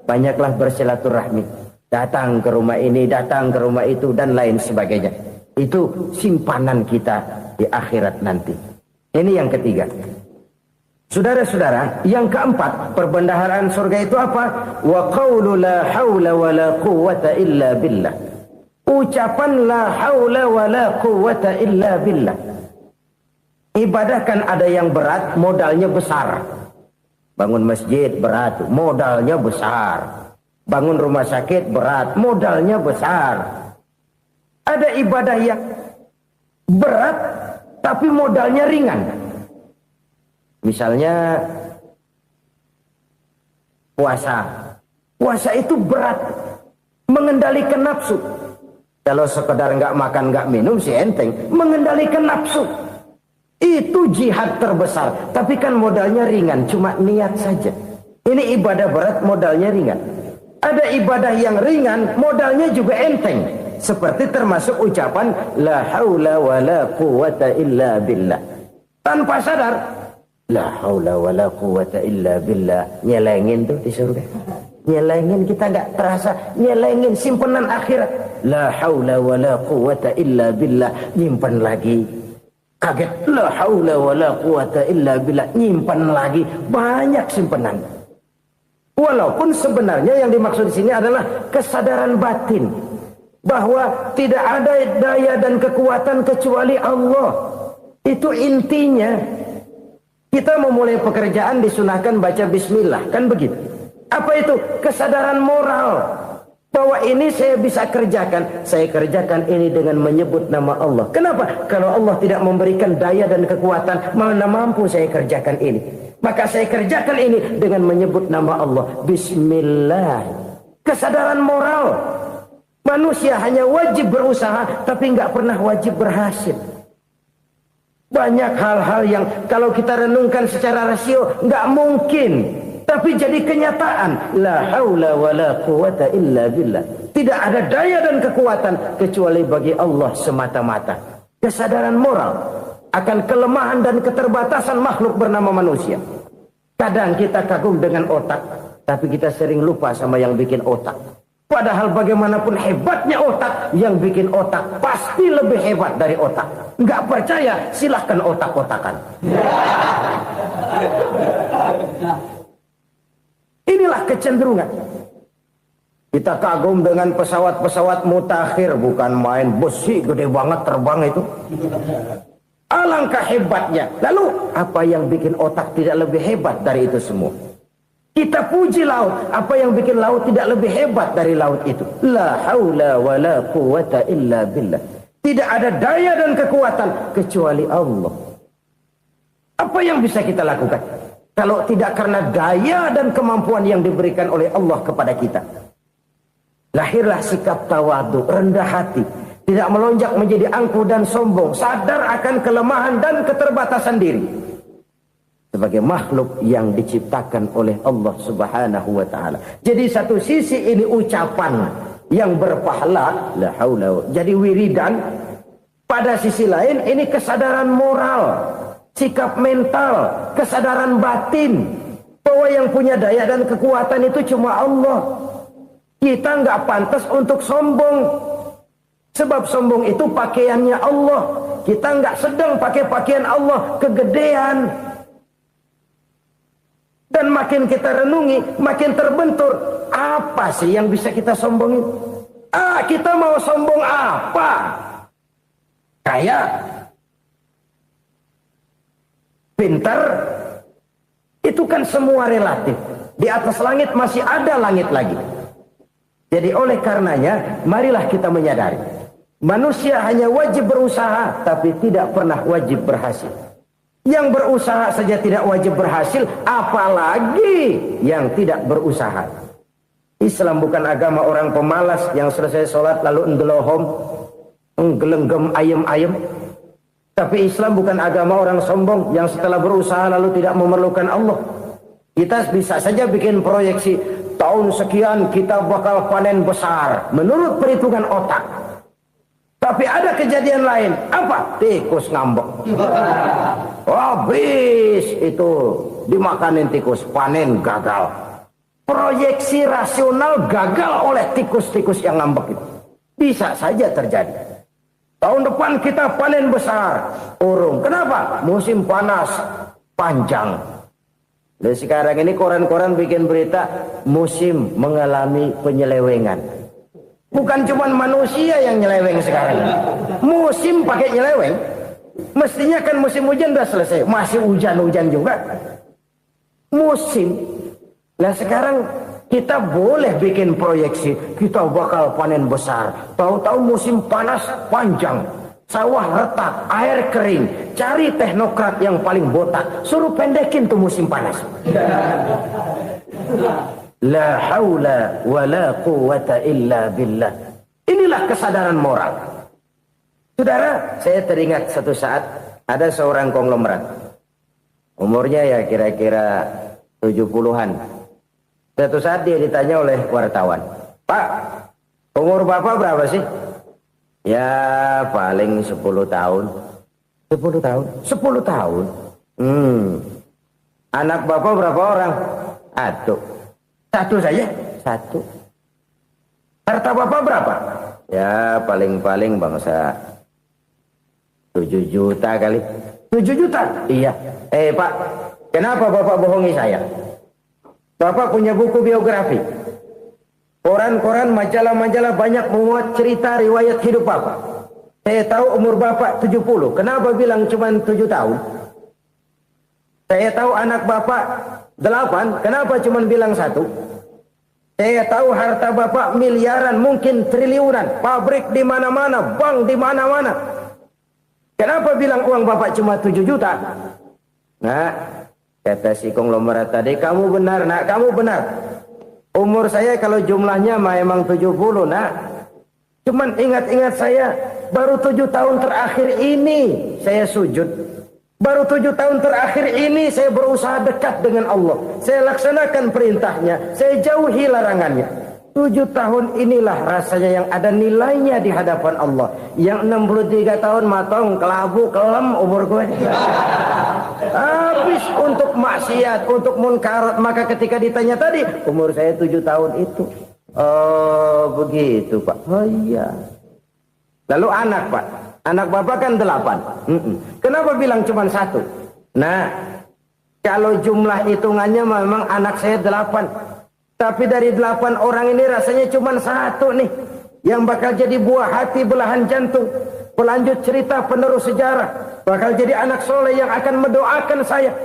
banyaklah bersilaturahmi. Datang ke rumah ini, datang ke rumah itu, dan lain sebagainya. Itu simpanan kita di akhirat nanti. Ini yang ketiga. Saudara-saudara, yang keempat, perbendaharaan surga itu apa? Wa qawlu la hawla wa la quwwata illa billah. Ucapan la hawla wa la quwwata illa billah. Ibadah kan ada yang berat, modalnya besar. Bangun masjid berat, modalnya besar. Bangun rumah sakit berat, modalnya besar. Ada ibadah yang berat, tapi modalnya ringan. Misalnya puasa. Puasa itu berat, mengendalikan nafsu. Kalau sekedar nggak makan nggak minum sih enteng, mengendalikan nafsu. Itu jihad terbesar, tapi kan modalnya ringan, cuma niat saja. Ini ibadah berat, modalnya ringan. Ada ibadah yang ringan, modalnya juga enteng. Seperti termasuk ucapan la haula wa la quwwata illa billah. Tanpa sadar, la haula wa la quwwata illa billah. Nyelengin tuh di surga. Nyelengin, kita nggak terasa, nyelengin simpenan akhirat. La haula wa la quwwata illa billah. Nyimpan lagi. Kaget, la haula wa la quwwata illa billah, nyimpan lagi, banyak simpanan. Walaupun sebenarnya yang dimaksud di sini adalah kesadaran batin bahwa tidak ada daya dan kekuatan kecuali Allah. Itu intinya. Kita memulai pekerjaan disunahkan baca bismillah, kan begitu. Apa itu? Kesadaran moral. Bahwa ini saya bisa kerjakan. Saya kerjakan ini dengan menyebut nama Allah. Kenapa? Kalau Allah tidak memberikan daya dan kekuatan, mana mampu saya kerjakan ini. Maka saya kerjakan ini dengan menyebut nama Allah. Bismillah. Kesadaran moral. Manusia hanya wajib berusaha, tapi nggak pernah wajib berhasil. Banyak hal-hal yang kalau kita renungkan secara rasio nggak mungkin. Tapi jadi kenyataan. La haula wa la quwata illa billah. Tidak ada daya dan kekuatan kecuali bagi Allah semata-mata. Kesadaran moral akan kelemahan dan keterbatasan makhluk bernama manusia. Kadang kita kagum dengan otak, tapi kita sering lupa sama yang bikin otak. Padahal bagaimanapun hebatnya otak, yang bikin otak pasti lebih hebat dari otak. Nggak percaya, silahkan otak-otakan. Inilah kecenderungan. Kita kagum dengan pesawat-pesawat mutakhir, bukan main, besi gede banget terbang itu. Alangkah hebatnya. Lalu apa yang bikin otak tidak lebih hebat dari itu semua? Kita puji laut, apa yang bikin laut tidak lebih hebat dari laut itu? La haula wa la quwata illa billah. Tidak ada daya dan kekuatan kecuali Allah. Apa yang bisa kita lakukan? Kalau tidak karena daya dan kemampuan yang diberikan oleh Allah kepada kita. Lahirlah sikap tawadu, rendah hati. Tidak melonjak menjadi angkuh dan sombong. Sadar akan kelemahan dan keterbatasan diri. Sebagai makhluk yang diciptakan oleh Allah subhanahu wa ta'ala. Jadi satu sisi ini ucapan yang berpahala. La haula. Jadi wiridan. Pada sisi lain ini kesadaran moral. Sikap mental, kesadaran batin bahwa yang punya daya dan kekuatan itu cuma Allah. Kita nggak pantas untuk sombong, sebab sombong itu pakaiannya Allah. Kita nggak sedang pakai pakaian Allah, kegedean. Dan makin kita renungi, makin terbentur. Apa sih yang bisa kita sombongin? Kita mau sombong apa? Kaya, pintar, itu kan semua relatif. Di atas langit masih ada langit lagi. Jadi oleh karenanya, marilah kita menyadari. Manusia hanya wajib berusaha, tapi tidak pernah wajib berhasil. Yang berusaha saja tidak wajib berhasil, apalagi yang tidak berusaha. Islam bukan agama orang pemalas yang selesai sholat lalu endelohom, nggelenggem ayem-ayem. Tapi Islam bukan agama orang sombong yang setelah berusaha lalu tidak memerlukan Allah. Kita bisa saja bikin proyeksi tahun sekian kita bakal panen besar menurut perhitungan otak. Tapi ada kejadian lain. Apa? Tikus ngambek. Habis itu dimakanin tikus, panen gagal. Proyeksi rasional gagal oleh tikus-tikus yang ngambek itu. Bisa saja terjadi. Tahun depan kita panen besar. Urung. Kenapa? Musim panas panjang. Dan sekarang ini koran-koran bikin berita musim mengalami penyelewengan. Bukan cuma manusia yang nyeleweng sekarang. Musim pakai nyeleweng. Mestinya kan musim hujan udah selesai. Masih hujan-hujan juga. Musim. Nah sekarang kita boleh bikin proyeksi. Kita bakal panen besar. Tahu-tahu musim panas panjang. Sawah retak, air kering. Cari teknokrat yang paling botak. Suruh pendekin tuh musim panas. La haula wa la quwata illa billah. Inilah kesadaran moral. Saudara, saya teringat satu saat ada seorang konglomerat. Umurnya ya kira-kira 70-an. Satu saat dia ditanya oleh wartawan, "Pak, umur Bapak berapa sih?" "Ya paling 10 tahun." 10 tahun? 10 tahun? Anak Bapak berapa orang? Satu saja? Satu. Harta Bapak berapa? Ya paling-paling bangsa 7 juta kali. 7 juta? Iya. Pak, kenapa Bapak bohongi saya? Bapak punya buku biografi. Koran-koran, majalah-majalah banyak memuat cerita riwayat hidup Bapak. Saya tahu umur Bapak 70. Kenapa bilang cuma 7 tahun? Saya tahu anak Bapak 8. Kenapa cuma bilang 1? Saya tahu harta bapak miliaran, mungkin triliunan, pabrik di mana-mana, bank di mana-mana. Kenapa bilang uang bapak cuma 7 juta? Nah, kata si konglomerat tadi, kamu benar nak, kamu benar. Umur saya kalau jumlahnya memang 70 nak. Cuman ingat-ingat saya, baru 7 tahun terakhir ini saya sujud. Baru 7 tahun terakhir ini saya berusaha dekat dengan Allah. Saya laksanakan perintahnya, saya jauhi larangannya. 7 tahun inilah rasanya yang ada nilainya di hadapan Allah. Yang 63 tahun matong, kelabu, kelem umur gue. Habis untuk maksiat, untuk munkarat. Maka ketika ditanya tadi, umur saya 7 tahun itu. Oh begitu Pak. Oh iya. Lalu anak Pak. Anak bapak kan 8. Kenapa bilang cuma 1? Nah, kalau jumlah hitungannya memang anak saya 8. Tapi dari 8 orang ini rasanya cuma 1 nih. Yang bakal jadi buah hati, belahan jantung. Pelanjut cerita, penerus sejarah. Bakal jadi anak soleh yang akan mendoakan saya.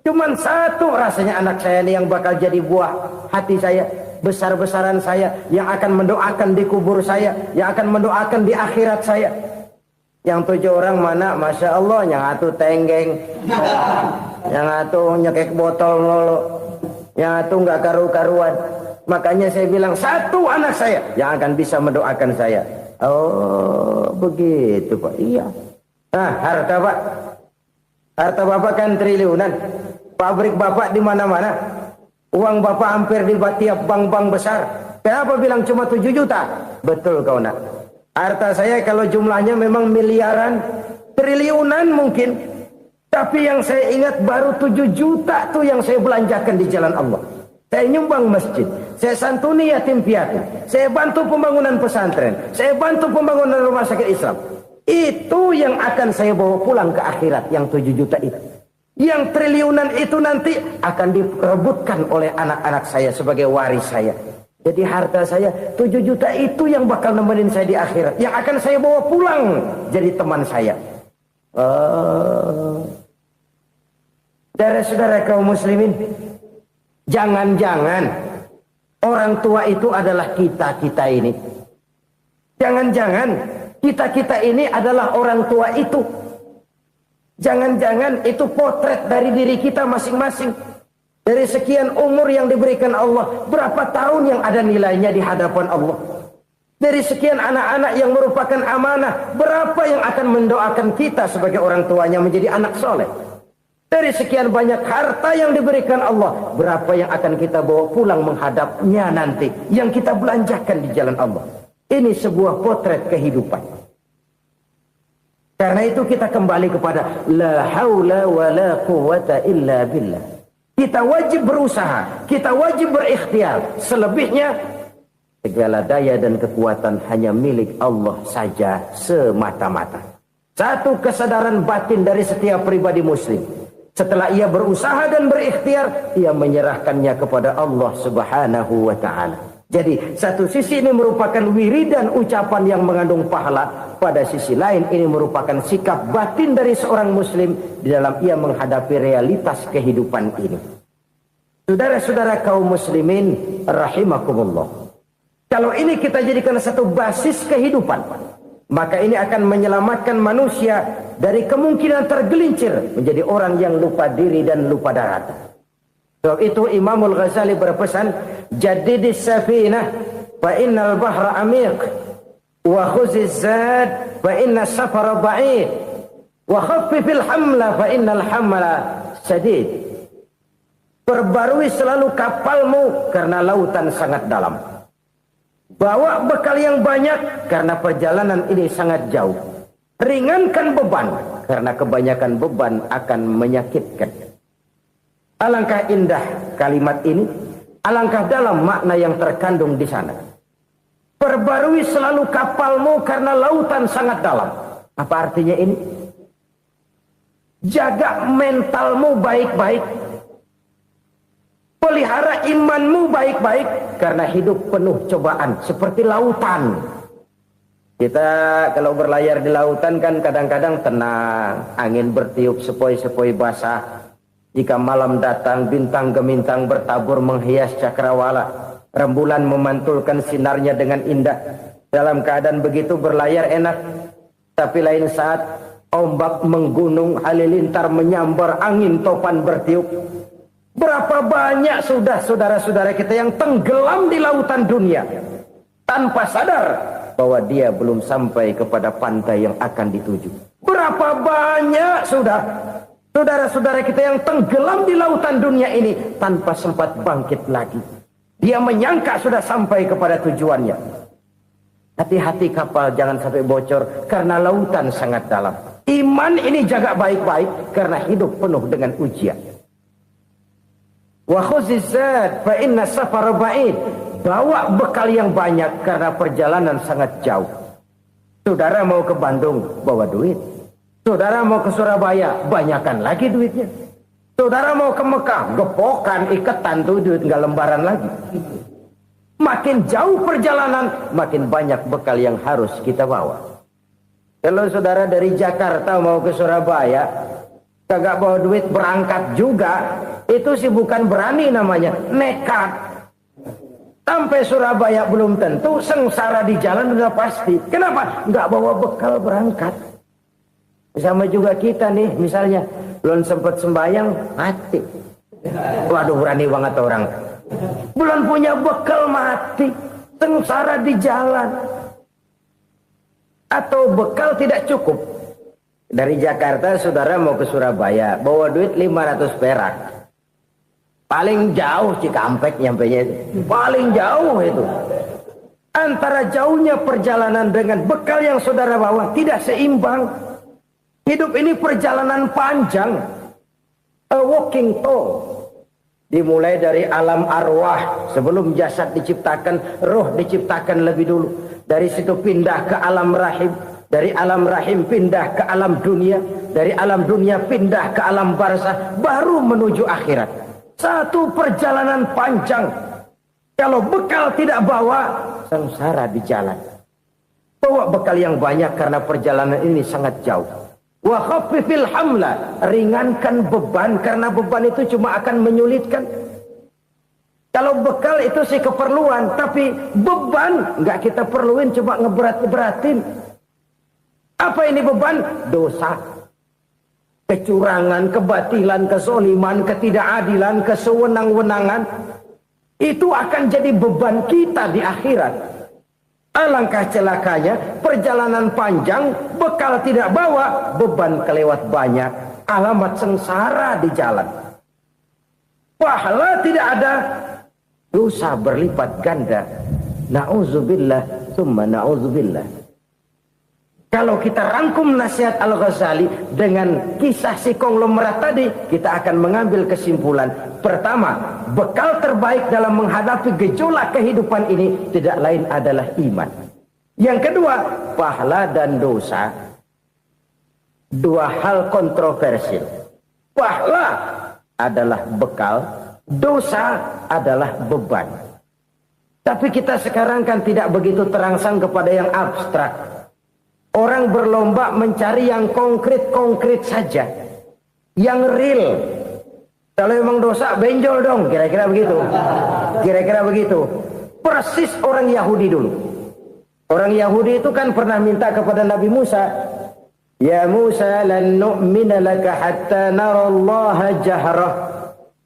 Cuma 1 rasanya anak saya ini yang bakal jadi buah hati saya. Besar-besaran saya. Yang akan mendoakan di kubur saya. Yang akan mendoakan di akhirat saya. Yang 7 orang mana, Masya Allah, yang satu tenggeng, yang satu nyekek botol mulu, yang satu nggak karu-karuan. Makanya saya bilang 1 anak saya yang akan bisa mendoakan saya. Oh begitu Pak. Iya. Nah harta Pak, harta bapak kan triliunan, pabrik bapak di mana-mana, uang bapak hampir di tiap bank-bank besar. Kenapa bilang cuma 7 juta? Betul kau nak. Harta saya kalau jumlahnya memang miliaran, triliunan mungkin. Tapi yang saya ingat baru 7 juta tuh yang saya belanjakan di jalan Allah. Saya nyumbang masjid, saya santuni yatim piatu, saya bantu pembangunan pesantren, saya bantu pembangunan rumah sakit Islam. Itu yang akan saya bawa pulang ke akhirat, yang 7 juta itu. Yang triliunan itu nanti akan diperebutkan oleh anak-anak saya sebagai waris saya. Jadi harta saya 7 juta itu yang bakal nemenin saya di akhirat. Yang akan saya bawa pulang jadi teman saya. Saudara-saudara kaum muslimin, jangan-jangan orang tua itu adalah kita-kita ini. Jangan-jangan kita-kita ini adalah orang tua itu. Jangan-jangan itu potret dari diri kita masing-masing. Dari sekian umur yang diberikan Allah, berapa tahun yang ada nilainya di hadapan Allah? Dari sekian anak-anak yang merupakan amanah, berapa yang akan mendoakan kita sebagai orang tuanya menjadi anak soleh? Dari sekian banyak harta yang diberikan Allah, berapa yang akan kita bawa pulang menghadapnya nanti, yang kita belanjakan di jalan Allah? Ini sebuah potret kehidupan. Karena itu kita kembali kepada la haula wa la quwata illa billah. Kita wajib berusaha, kita wajib berikhtiar. Selebihnya, segala daya dan kekuatan hanya milik Allah saja semata-mata. Satu kesadaran batin dari setiap pribadi muslim. Setelah ia berusaha dan berikhtiar, ia menyerahkannya kepada Allah Subhanahu wa ta'ala. Jadi, satu sisi ini merupakan wiridan ucapan yang mengandung pahala. Pada sisi lain, ini merupakan sikap batin dari seorang muslim di dalam ia menghadapi realitas kehidupan ini. Saudara-saudara kaum muslimin, rahimakumullah. Kalau ini kita jadikan satu basis kehidupan, maka ini akan menyelamatkan manusia dari kemungkinan tergelincir menjadi orang yang lupa diri dan lupa darat. Sebab itu Imamul Ghazali berpesan, jadidis safinah fa innal bahra amiq wa khuziz zad fa inna safara ba'id wa khaffifil hamla fa innal hamla sadid. Perbarui selalu kapalmu karena lautan sangat dalam. Bawa bekal yang banyak karena perjalanan ini sangat jauh. Ringankan beban karena kebanyakan beban akan menyakitkan. Alangkah indah kalimat ini, alangkah dalam makna yang terkandung di sana. Perbarui selalu kapalmu karena lautan sangat dalam. Apa artinya ini? Jaga mentalmu baik-baik. Pelihara imanmu baik-baik karena hidup penuh cobaan seperti lautan. Kita kalau berlayar di lautan kan kadang-kadang tenang, angin bertiup sepoi-sepoi basah. Jika malam datang bintang gemintang bertabur menghias cakrawala. Rembulan memantulkan sinarnya dengan indah. Dalam keadaan begitu berlayar enak. Tapi lain saat ombak menggunung, halilintar menyambar, angin topan bertiup. Berapa banyak sudah saudara-saudara kita yang tenggelam di lautan dunia tanpa sadar bahwa dia belum sampai kepada pantai yang akan dituju. Berapa banyak sudah saudara-saudara kita yang tenggelam di lautan dunia ini tanpa sempat bangkit lagi. Dia menyangka sudah sampai kepada tujuannya. Hati-hati kapal jangan sampai bocor karena lautan sangat dalam. Iman ini jaga baik-baik karena hidup penuh dengan ujian. Wa khuzizat fa inna safara ba'id. Bawa bekal yang banyak karena perjalanan sangat jauh. Saudara mau ke Bandung, bawa duit. Saudara mau ke Surabaya, banyakkan lagi duitnya. Saudara mau ke Mekah, gepokan, iketan tuh duit nggak lembaran lagi. Makin jauh perjalanan, makin banyak bekal yang harus kita bawa. Kalau saudara dari Jakarta mau ke Surabaya, kagak bawa duit berangkat juga, itu sih bukan berani namanya, nekat. Sampai Surabaya belum tentu, sengsara di jalan udah pasti. Kenapa? Nggak bawa bekal berangkat. Sama juga kita nih, misalnya belum sempat sembahyang, mati. Waduh, berani banget orang. Belum punya bekal, mati. Sengsara di jalan. Atau bekal tidak cukup. Dari Jakarta saudara mau ke Surabaya, bawa duit 500 perak. Paling jauh Cikampek nyampenya itu. Paling jauh itu. Antara jauhnya perjalanan dengan bekal yang saudara bawa tidak seimbang. Hidup ini perjalanan panjang. A walking tour. Dimulai dari alam arwah. Sebelum jasad diciptakan, roh diciptakan lebih dulu. Dari situ pindah ke alam rahim. Dari alam rahim pindah ke alam dunia. Dari alam dunia pindah ke alam barzah. Baru menuju akhirat. Satu perjalanan panjang. Kalau bekal tidak bawa, sengsara di jalan. Bawa bekal yang banyak karena perjalanan ini sangat jauh. Wa khaffifil hamla, ringankan beban karena beban itu cuma akan menyulitkan. Kalau bekal itu sih keperluan, tapi beban nggak kita perluin, cuma ngeberat-beratin. Apa ini beban? Dosa. Kecurangan, kebatilan, kezoliman, ketidakadilan, kesewenang-wenangan. Itu akan jadi beban kita di akhirat. Alangkah celakanya, perjalanan panjang, bekal tidak bawa, beban kelewat banyak. Alamat sengsara di jalan. Pahala tidak ada, dosa berlipat ganda. Na'udzubillah, summa na'udzubillah. Kalau kita rangkum nasihat Al-Ghazali dengan kisah si konglomerat tadi, kita akan mengambil kesimpulan. Pertama, bekal terbaik dalam menghadapi gejolak kehidupan ini tidak lain adalah iman. Yang kedua, pahala dan dosa. Dua hal kontroversial. Pahala adalah bekal, dosa adalah beban. Tapi kita sekarang kan tidak begitu terangsang kepada yang abstrak. Orang berlomba mencari yang konkret-konkret saja. Yang real. Kalau memang dosa, benjol dong. Kira-kira begitu. Kira-kira begitu. Persis orang Yahudi dulu. Orang Yahudi itu kan pernah minta kepada Nabi Musa. Ya Musa lan nu'mina laka hatta narallaha jahrah.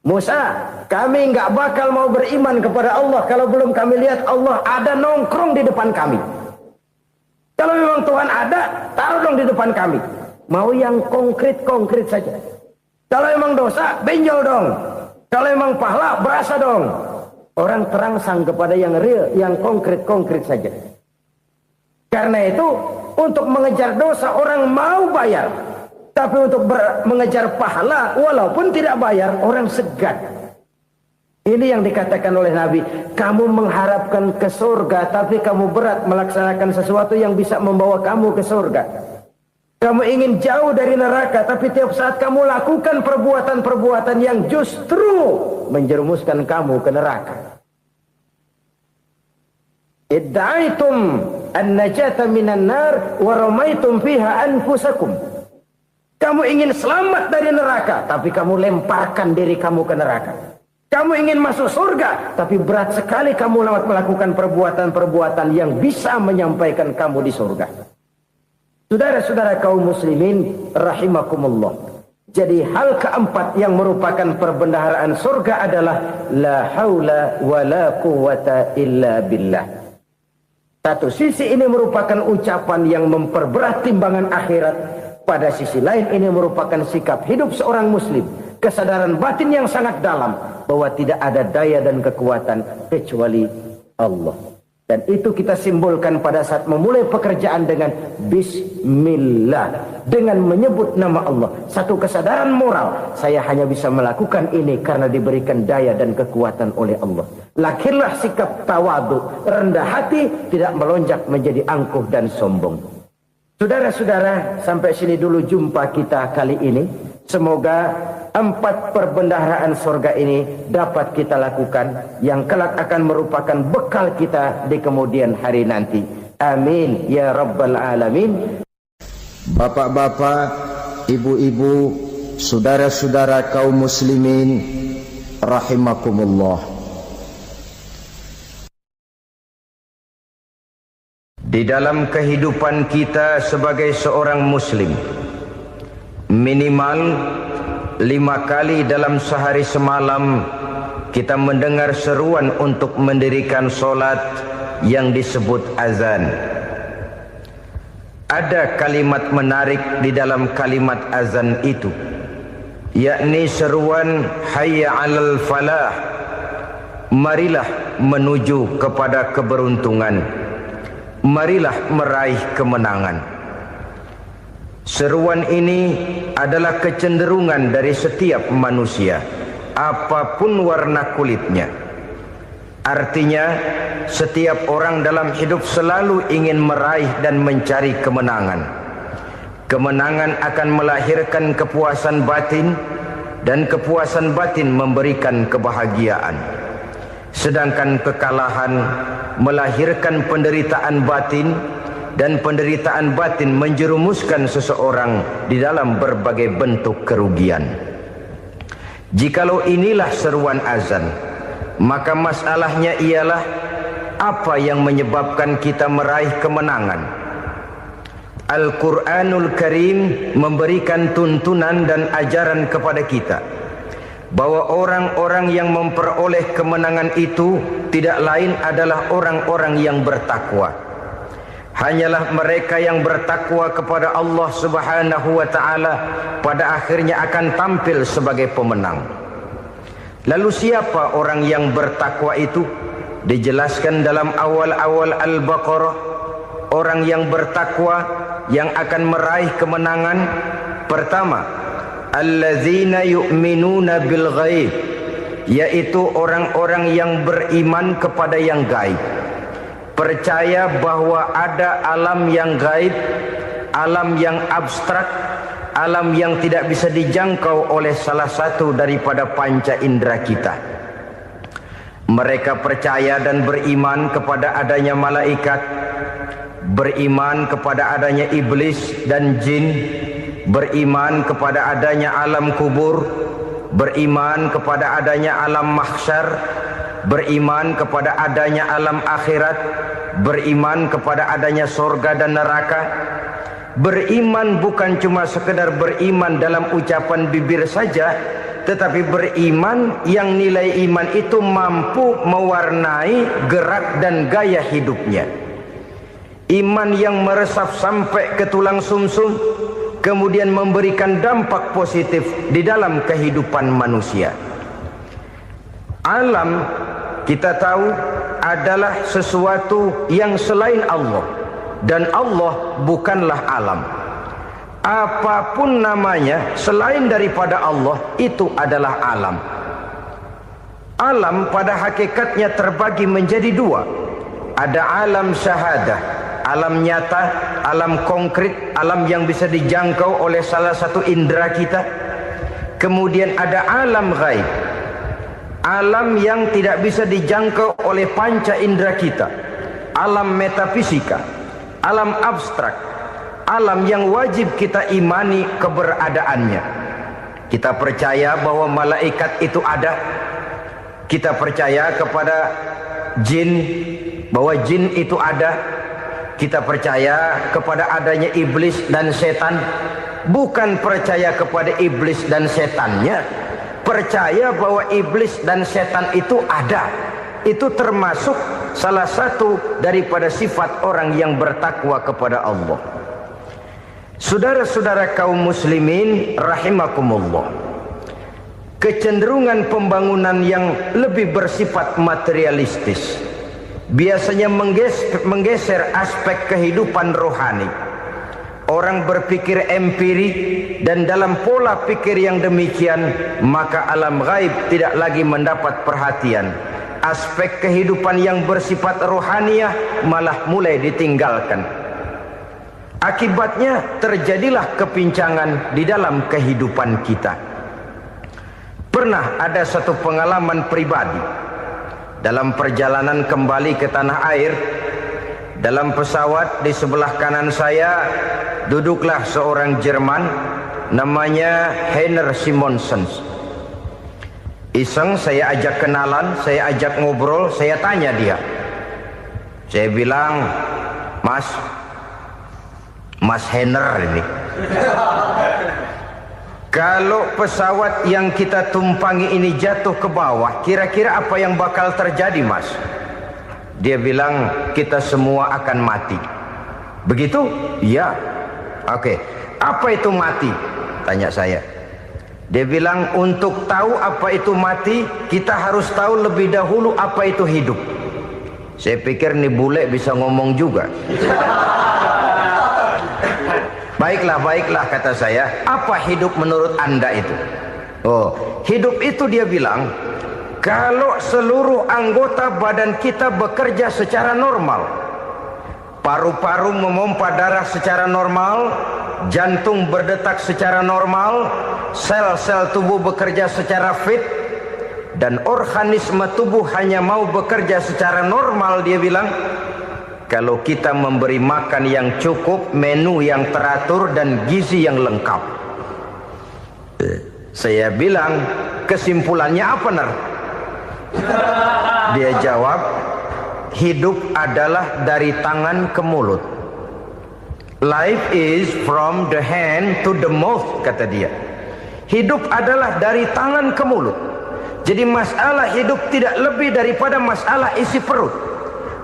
Musa, kami nggak bakal mau beriman kepada Allah kalau belum kami lihat Allah ada nongkrong di depan kami. Kalau memang Tuhan ada, taruh dong di depan kami. Mau yang konkret-konkret saja. Kalau memang dosa, benjol dong. Kalau memang pahala, berasa dong. Orang terangsang kepada yang real, yang konkret-konkret saja. Karena itu, untuk mengejar dosa, orang mau bayar. Tapi untuk mengejar pahala, walaupun tidak bayar, orang segan. Ini yang dikatakan oleh Nabi, kamu mengharapkan ke surga, tapi kamu berat melaksanakan sesuatu yang bisa membawa kamu ke surga. Kamu ingin jauh dari neraka, tapi tiap saat kamu lakukan perbuatan-perbuatan yang justru menjerumuskan kamu ke neraka. Idda'aitum an-najata minan nar wa ramaitum fiha anfusakum. Kamu ingin selamat dari neraka, tapi kamu lemparkan diri kamu ke neraka. Kamu ingin masuk surga, tapi berat sekali kamu melakukan perbuatan-perbuatan yang bisa menyampaikan kamu di surga. Saudara-saudara kaum muslimin rahimakumullah. Jadi hal keempat yang merupakan perbendaharaan surga adalah la haula wa la quwwata illa billah. Satu sisi ini merupakan ucapan yang memperberat timbangan akhirat. Pada sisi lain ini merupakan sikap hidup seorang muslim. Kesadaran batin yang sangat dalam bahwa tidak ada daya dan kekuatan kecuali Allah. Dan itu kita simbolkan pada saat memulai pekerjaan dengan Bismillah, dengan menyebut nama Allah. Satu kesadaran moral, saya hanya bisa melakukan ini karena diberikan daya dan kekuatan oleh Allah. Lahirlah sikap tawadu, rendah hati, tidak melonjak menjadi angkuh dan sombong. Saudara-saudara, sampai sini dulu jumpa kita kali ini. Semoga 4 perbendaharaan surga ini dapat kita lakukan, yang kelak akan merupakan bekal kita di kemudian hari nanti. Amin ya rabbal alamin. Bapak-bapak, ibu-ibu, saudara-saudara kaum muslimin rahimakumullah. Di dalam kehidupan kita sebagai seorang muslim, minimal 5 kali dalam sehari semalam kita mendengar seruan untuk mendirikan solat yang disebut azan. Ada kalimat menarik di dalam kalimat azan itu, yakni seruan hayya 'alal falah, marilah menuju kepada keberuntungan, marilah meraih kemenangan. Seruan ini adalah kecenderungan dari setiap manusia, apapun warna kulitnya. Artinya, setiap orang dalam hidup selalu ingin meraih dan mencari kemenangan. Kemenangan akan melahirkan kepuasan batin, dan kepuasan batin memberikan kebahagiaan. Sedangkan kekalahan melahirkan penderitaan batin, dan penderitaan batin menjerumuskan seseorang di dalam berbagai bentuk kerugian. Jikalau inilah seruan azan, maka masalahnya ialah apa yang menyebabkan kita meraih kemenangan. Al-Quranul Karim memberikan tuntunan dan ajaran kepada kita bahwa orang-orang yang memperoleh kemenangan itu tidak lain adalah orang-orang yang bertakwa. Hanyalah mereka yang bertakwa kepada Allah Subhanahu wa ta'ala pada akhirnya akan tampil sebagai pemenang. Lalu siapa orang yang bertakwa itu? Dijelaskan dalam awal-awal Al-Baqarah, orang yang bertakwa yang akan meraih kemenangan. Pertama, alladzina yu'minuna bil ghaib, yaitu orang-orang yang beriman kepada yang gaib. Percaya bahwa ada alam yang gaib, alam yang abstrak, alam yang tidak bisa dijangkau oleh salah satu daripada panca indera kita. Mereka percaya dan beriman kepada adanya malaikat, beriman kepada adanya iblis dan jin, beriman kepada adanya alam kubur, beriman kepada adanya alam mahsyar, beriman kepada adanya alam akhirat, beriman kepada adanya surga dan neraka. Beriman bukan cuma sekedar beriman dalam ucapan bibir saja, tetapi beriman yang nilai iman itu mampu mewarnai gerak dan gaya hidupnya. Iman yang meresap sampai ke tulang sumsum, kemudian memberikan dampak positif di dalam kehidupan manusia. Alam, kita tahu, adalah sesuatu yang selain Allah, dan Allah bukanlah alam. Apapun namanya selain daripada Allah, itu adalah alam. Alam pada hakikatnya terbagi menjadi 2. Ada alam syahadah, alam nyata, alam konkret, alam yang bisa dijangkau oleh salah satu indera kita. Kemudian ada alam ghaib, alam yang tidak bisa dijangkau oleh panca indera kita, alam metafisika, alam abstrak, alam yang wajib kita imani keberadaannya. Kita percaya bahwa malaikat itu ada, Kita percaya kepada jin, bahwa jin itu ada. Kita percaya kepada adanya iblis dan setan. Bukan percaya kepada iblis dan setannya, percaya bahwa iblis dan setan itu ada. Itu termasuk salah satu daripada sifat orang yang bertakwa kepada Allah. Saudara-saudara kaum muslimin rahimakumullah, kecenderungan pembangunan yang lebih bersifat materialistis biasanya menggeser aspek kehidupan rohani. Orang berpikir empiri, dan dalam pola pikir yang demikian maka alam gaib tidak lagi mendapat perhatian. Aspek kehidupan yang bersifat rohaniah malah mulai ditinggalkan. Akibatnya terjadilah kepincangan di dalam kehidupan kita. Pernah ada satu pengalaman pribadi dalam perjalanan kembali ke tanah air. Dalam pesawat di sebelah kanan saya duduklah seorang Jerman namanya Heiner Simonsen. Iseng saya ajak kenalan, saya ajak ngobrol, saya tanya dia. Saya bilang, Mas Heiner ini, kalau pesawat yang kita tumpangi ini jatuh ke bawah, kira-kira apa yang bakal terjadi, Mas? Dia bilang, kita semua akan mati. Begitu? Iya. Oke. Apa itu mati? Tanya saya. Dia bilang, untuk tahu apa itu mati, kita harus tahu lebih dahulu apa itu hidup. Saya pikir nih bule bisa ngomong juga. Baiklah kata saya. Apa hidup menurut Anda itu? Oh, hidup itu dia bilang, kalau seluruh anggota badan kita bekerja secara normal, paru-paru memompa darah secara normal, jantung berdetak secara normal, sel-sel tubuh bekerja secara fit, dan organisme tubuh hanya mau bekerja secara normal, dia bilang, kalau kita memberi makan yang cukup, menu yang teratur, dan gizi yang lengkap. Saya bilang, kesimpulannya apa, Ner? Dia jawab, hidup adalah dari tangan ke mulut. Life is from the hand to the mouth, kata dia. Hidup adalah dari tangan ke mulut. Jadi masalah hidup tidak lebih daripada masalah isi perut.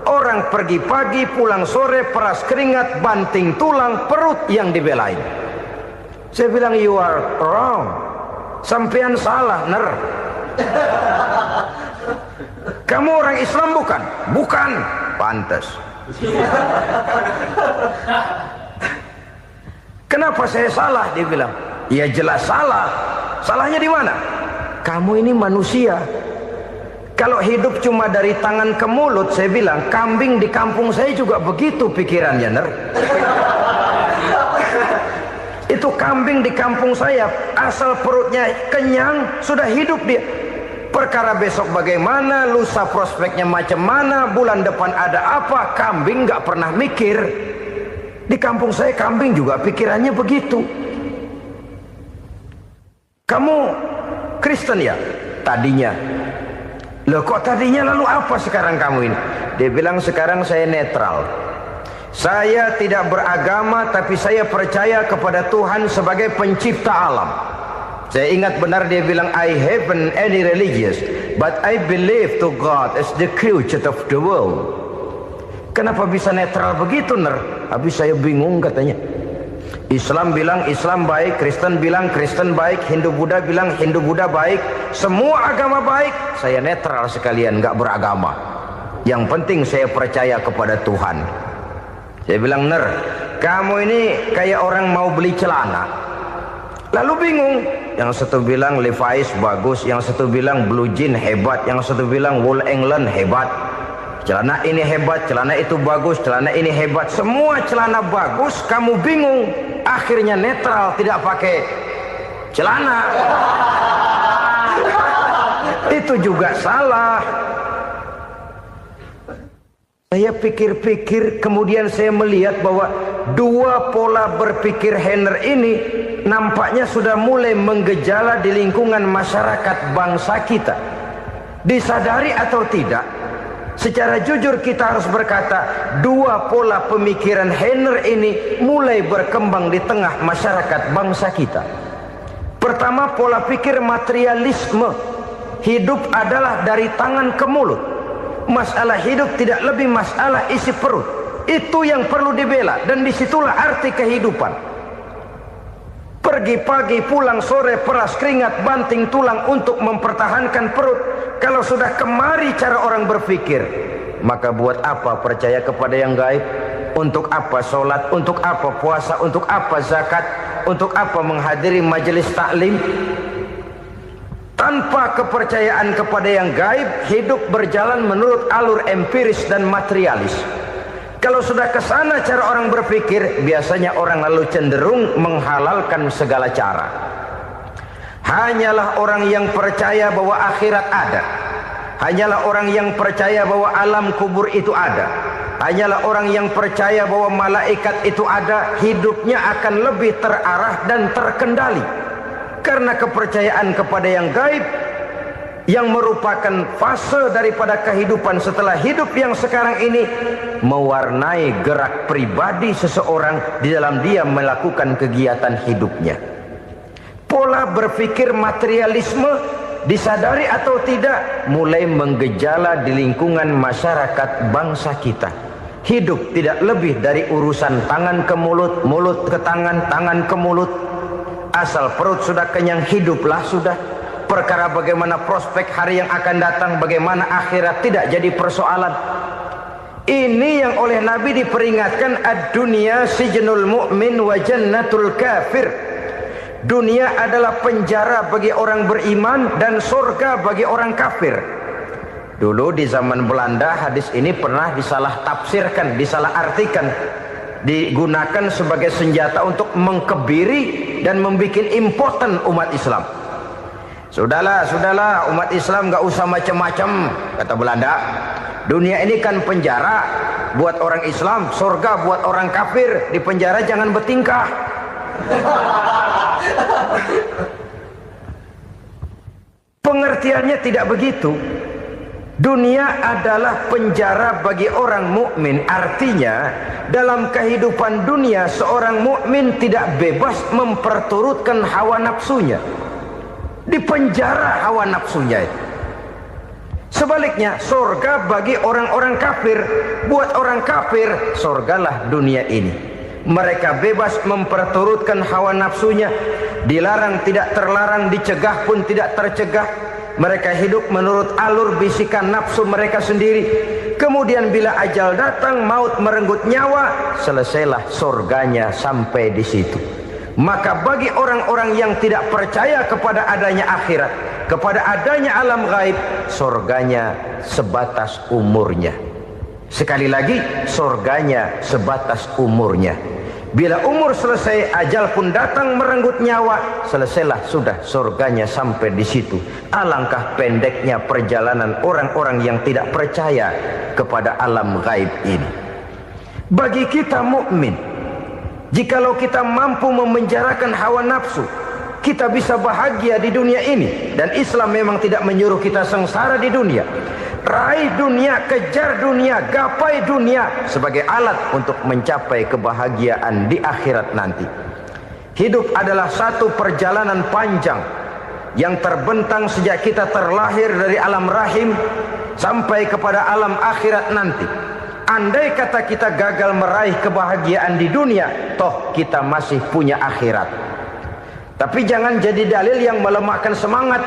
Orang pergi pagi, pulang sore, peras keringat, banting tulang, perut yang dibelain. Saya bilang, you are wrong. Sampean salah, Ner. Kamu orang Islam bukan? Bukan. Pantas. Kenapa saya salah? Dia bilang, ya jelas salah. Salahnya di mana? Kamu ini manusia. Kalau hidup cuma dari tangan ke mulut, saya bilang, kambing di kampung saya juga begitu pikirannya, Ner. Itu kambing di kampung saya, asal perutnya kenyang, sudah hidup dia. Perkara besok bagaimana, lusa prospeknya macam mana, bulan depan ada apa, kambing nggak pernah mikir. Di kampung saya kambing juga pikirannya begitu. Kamu Kristen ya? Tadinya. Loh kok tadinya, lalu apa sekarang kamu ini? Dia bilang, sekarang saya netral. Saya tidak beragama, tapi saya percaya kepada Tuhan sebagai pencipta alam. Saya ingat benar dia bilang, I haven't any religious, but I believe to God as the creator of the world. Kenapa bisa netral begitu, Ner? Habis saya bingung katanya. Islam bilang Islam baik, Kristen bilang Kristen baik, Hindu Buddha bilang Hindu Buddha baik, semua agama baik. Saya netral sekalian, nggak beragama. Yang penting saya percaya kepada Tuhan. Saya bilang, Ner, kamu ini kayak orang mau beli celana, lalu bingung. Yang satu bilang Levi's bagus, yang satu bilang Blue Jean hebat, yang satu bilang Wool England hebat. Celana ini hebat, celana itu bagus, celana ini hebat. Semua celana bagus, kamu bingung. Akhirnya netral, tidak pakai celana. Itu juga salah. Saya pikir-pikir, kemudian saya melihat bahwa dua pola berpikir Heiner ini nampaknya sudah mulai menggejala di lingkungan masyarakat bangsa kita. Disadari atau tidak, secara jujur kita harus berkata, dua pola pemikiran Henner ini mulai berkembang di tengah masyarakat bangsa kita. Pertama, pola pikir materialisme. Hidup adalah dari tangan ke mulut. Masalah hidup tidak lebih masalah isi perut. Itu yang perlu dibela, dan disitulah arti kehidupan. Pergi pagi, pulang sore, peras keringat, banting tulang untuk mempertahankan perut. Kalau sudah kemari cara orang berpikir, maka buat apa percaya kepada yang gaib? Untuk apa sholat? Untuk apa puasa? Untuk apa zakat? Untuk apa menghadiri majelis taklim? Tanpa kepercayaan kepada yang gaib, hidup berjalan menurut alur empiris dan materialis. Kalau sudah ke sana cara orang berpikir, biasanya orang lalu cenderung menghalalkan segala cara. Hanyalah orang yang percaya bahwa akhirat ada. Hanyalah orang yang percaya bahwa alam kubur itu ada. Hanyalah orang yang percaya bahwa malaikat itu ada, hidupnya akan lebih terarah dan terkendali. Karena kepercayaan kepada yang gaib, yang merupakan fase daripada kehidupan setelah hidup yang sekarang ini, mewarnai gerak pribadi seseorang di dalam dia melakukan kegiatan hidupnya. Pola berpikir materialisme, disadari atau tidak, mulai menggejala di lingkungan masyarakat bangsa kita. Hidup tidak lebih dari urusan tangan ke mulut, mulut ke tangan, tangan ke mulut. Asal perut sudah kenyang, hiduplah sudah. Perkara bagaimana prospek hari yang akan datang, bagaimana akhirat, tidak jadi persoalan. Ini yang oleh Nabi diperingatkan, ad-dunya sijnul mu'min wa jannatul kafir. Dunia adalah penjara bagi orang beriman dan surga bagi orang kafir. Dulu di zaman Belanda hadis ini pernah disalah tafsirkan, disalah artikan, digunakan sebagai senjata untuk mengkebiri dan membuat impoten umat Islam. Sudahlah, umat Islam gak usah macam-macam, kata Belanda. Dunia ini kan penjara buat orang Islam, surga buat orang kafir. Di penjara jangan bertingkah. Pengertiannya tidak begitu. Dunia adalah penjara bagi orang mukmin. Artinya dalam kehidupan dunia seorang mukmin tidak bebas memperturutkan hawa nafsunya. Di penjara hawa nafsunya. Sebaliknya, surga bagi orang-orang kafir. Buat orang kafir, surgalah dunia ini. Mereka bebas memperturutkan hawa nafsunya. Dilarang tidak terlarang, dicegah pun tidak tercegah. Mereka hidup menurut alur bisikan nafsu mereka sendiri. Kemudian bila ajal datang, maut merenggut nyawa, selesailah surganya sampai di situ. Maka bagi orang-orang yang tidak percaya kepada adanya akhirat, kepada adanya alam gaib, surganya sebatas umurnya. Sekali lagi, surganya sebatas umurnya. Bila umur selesai, ajal pun datang merenggut nyawa, selesailah sudah surganya sampai di situ. Alangkah pendeknya perjalanan orang-orang yang tidak percaya kepada alam gaib ini. Bagi kita mukmin, jikalau kita mampu memenjarakan hawa nafsu, kita bisa bahagia di dunia ini. Dan Islam memang tidak menyuruh kita sengsara di dunia. Raih dunia, kejar dunia, gapai dunia sebagai alat untuk mencapai kebahagiaan di akhirat nanti. Hidup adalah satu perjalanan panjang yang terbentang sejak kita terlahir dari alam rahim sampai kepada alam akhirat nanti. Andai kata kita gagal meraih kebahagiaan di dunia, toh kita masih punya akhirat. Tapi jangan jadi dalil yang melemahkan semangat.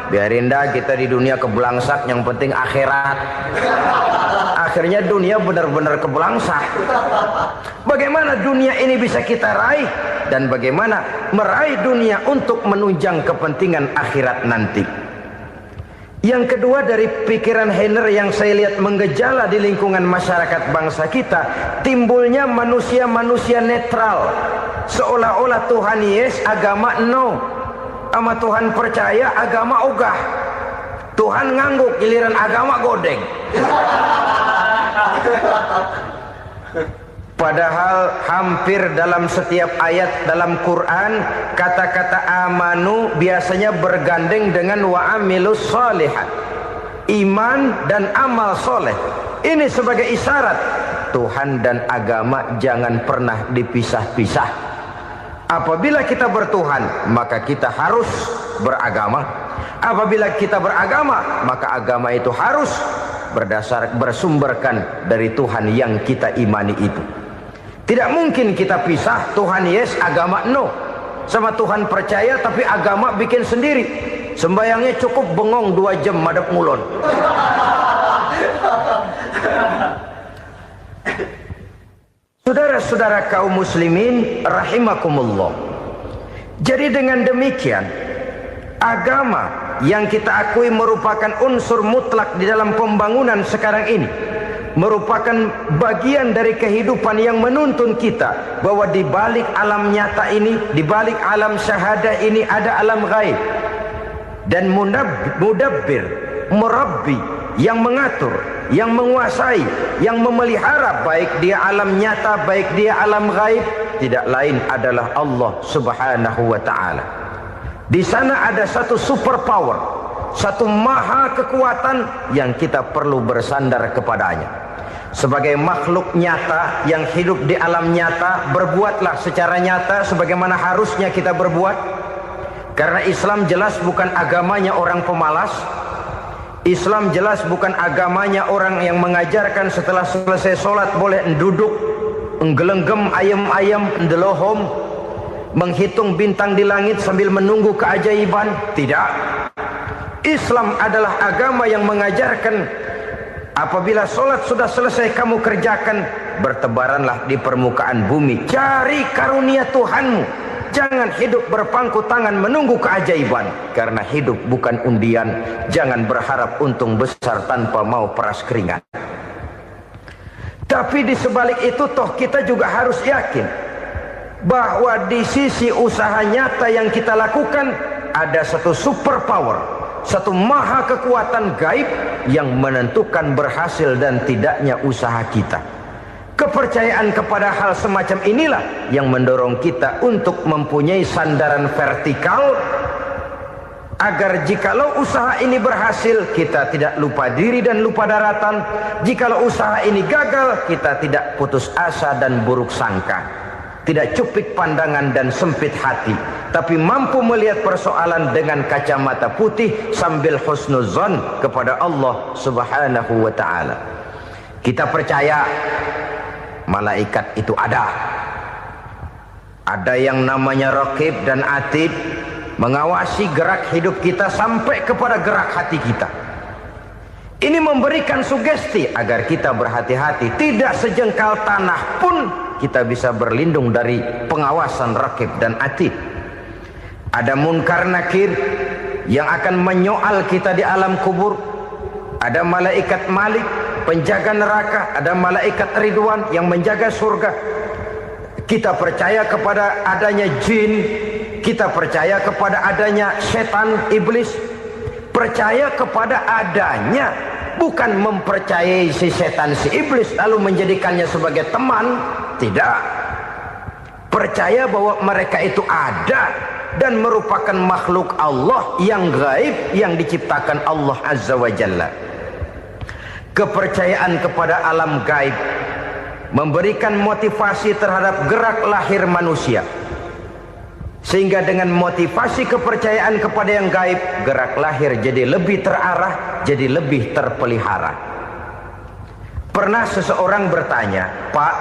Biarin dah kita di dunia kebelangsak, yang penting akhirat. Akhirnya dunia benar-benar kebelangsak. Bagaimana dunia ini bisa kita raih, dan bagaimana meraih dunia untuk menunjang kepentingan akhirat nanti. Yang kedua dari pikiran Henner yang saya lihat menggejala di lingkungan masyarakat bangsa kita, timbulnya manusia-manusia netral. Seolah-olah Tuhan yes, agama no. Sama Tuhan percaya, agama ogah. Tuhan ngangguk, giliran agama godeng. Padahal hampir dalam setiap ayat dalam Quran, kata-kata amanu biasanya bergandeng dengan wa amilus shalihat. iman dan amal soleh. Ini sebagai isyarat Tuhan dan agama jangan pernah dipisah-pisah. Apabila kita bertuhan, maka kita harus beragama. Apabila kita beragama, maka agama itu harus bersumberkan dari Tuhan yang kita imani itu. Tidak mungkin kita pisah, Tuhan yes, agama no. Sama Tuhan percaya tapi agama bikin sendiri. Sembayangnya cukup bengong 2 jam madep mulon. Saudara-saudara kaum muslimin rahimakumullah. Jadi dengan demikian, agama yang kita akui merupakan unsur mutlak di dalam pembangunan sekarang ini, merupakan bagian dari kehidupan yang menuntun kita bahwa di balik alam nyata ini, di balik alam syahadah ini ada alam gaib. Dan mudabbir, murabbi, yang mengatur, yang menguasai, yang memelihara baik dia alam nyata, baik dia alam gaib, tidak lain adalah Allah Subhanahu wa ta'ala. Di sana ada satu super power, satu maha kekuatan yang kita perlu bersandar kepadanya. Sebagai makhluk nyata yang hidup di alam nyata, berbuatlah secara nyata sebagaimana harusnya kita berbuat. Karena Islam jelas bukan agamanya orang pemalas. Islam jelas bukan agamanya orang yang mengajarkan setelah selesai sholat boleh duduk, nggelenggem ayam-ayam, ndelohom, menghitung bintang di langit sambil menunggu keajaiban. Tidak. Islam adalah agama yang mengajarkan apabila sholat sudah selesai kamu kerjakan, bertebaranlah di permukaan bumi, cari karunia Tuhanmu. Jangan hidup berpangku tangan menunggu keajaiban. Karena hidup bukan undian. Jangan berharap untung besar tanpa mau peras keringat. Tapi di sebalik itu toh kita juga harus yakin bahwa di sisi usaha nyata yang kita lakukan ada satu super power, satu maha kekuatan gaib yang menentukan berhasil dan tidaknya usaha kita. Kepercayaan kepada hal semacam inilah yang mendorong kita untuk mempunyai sandaran vertikal, agar jikalau usaha ini berhasil, kita tidak lupa diri dan lupa daratan. Jikalau usaha ini gagal, kita tidak putus asa dan buruk sangka, tidak cupik pandangan dan sempit hati, tapi mampu melihat persoalan dengan kacamata putih sambil husnuzon kepada Allah Subhanahu wa ta'ala. Kita percaya malaikat itu ada. Ada yang namanya raqib dan atid, mengawasi gerak hidup kita sampai kepada gerak hati kita. Ini memberikan sugesti agar kita berhati-hati. Tidak sejengkal tanah pun kita bisa berlindung dari pengawasan raqib dan atid. Ada munkar nakir yang akan menyoal kita di alam kubur. Ada malaikat Malik, penjaga neraka. Ada malaikat Ridwan yang menjaga surga. Kita percaya kepada adanya jin, kita percaya kepada adanya setan, iblis. Percaya kepada adanya, bukan mempercayai si setan, si iblis lalu menjadikannya sebagai teman. Tidak. Percaya bahwa mereka itu ada dan merupakan makhluk Allah yang gaib yang diciptakan Allah Azza wa Jalla. Kepercayaan kepada alam gaib memberikan motivasi terhadap gerak lahir manusia, sehingga dengan motivasi kepercayaan kepada yang gaib, gerak lahir jadi lebih terarah, jadi lebih terpelihara. Pernah seseorang bertanya, "Pak,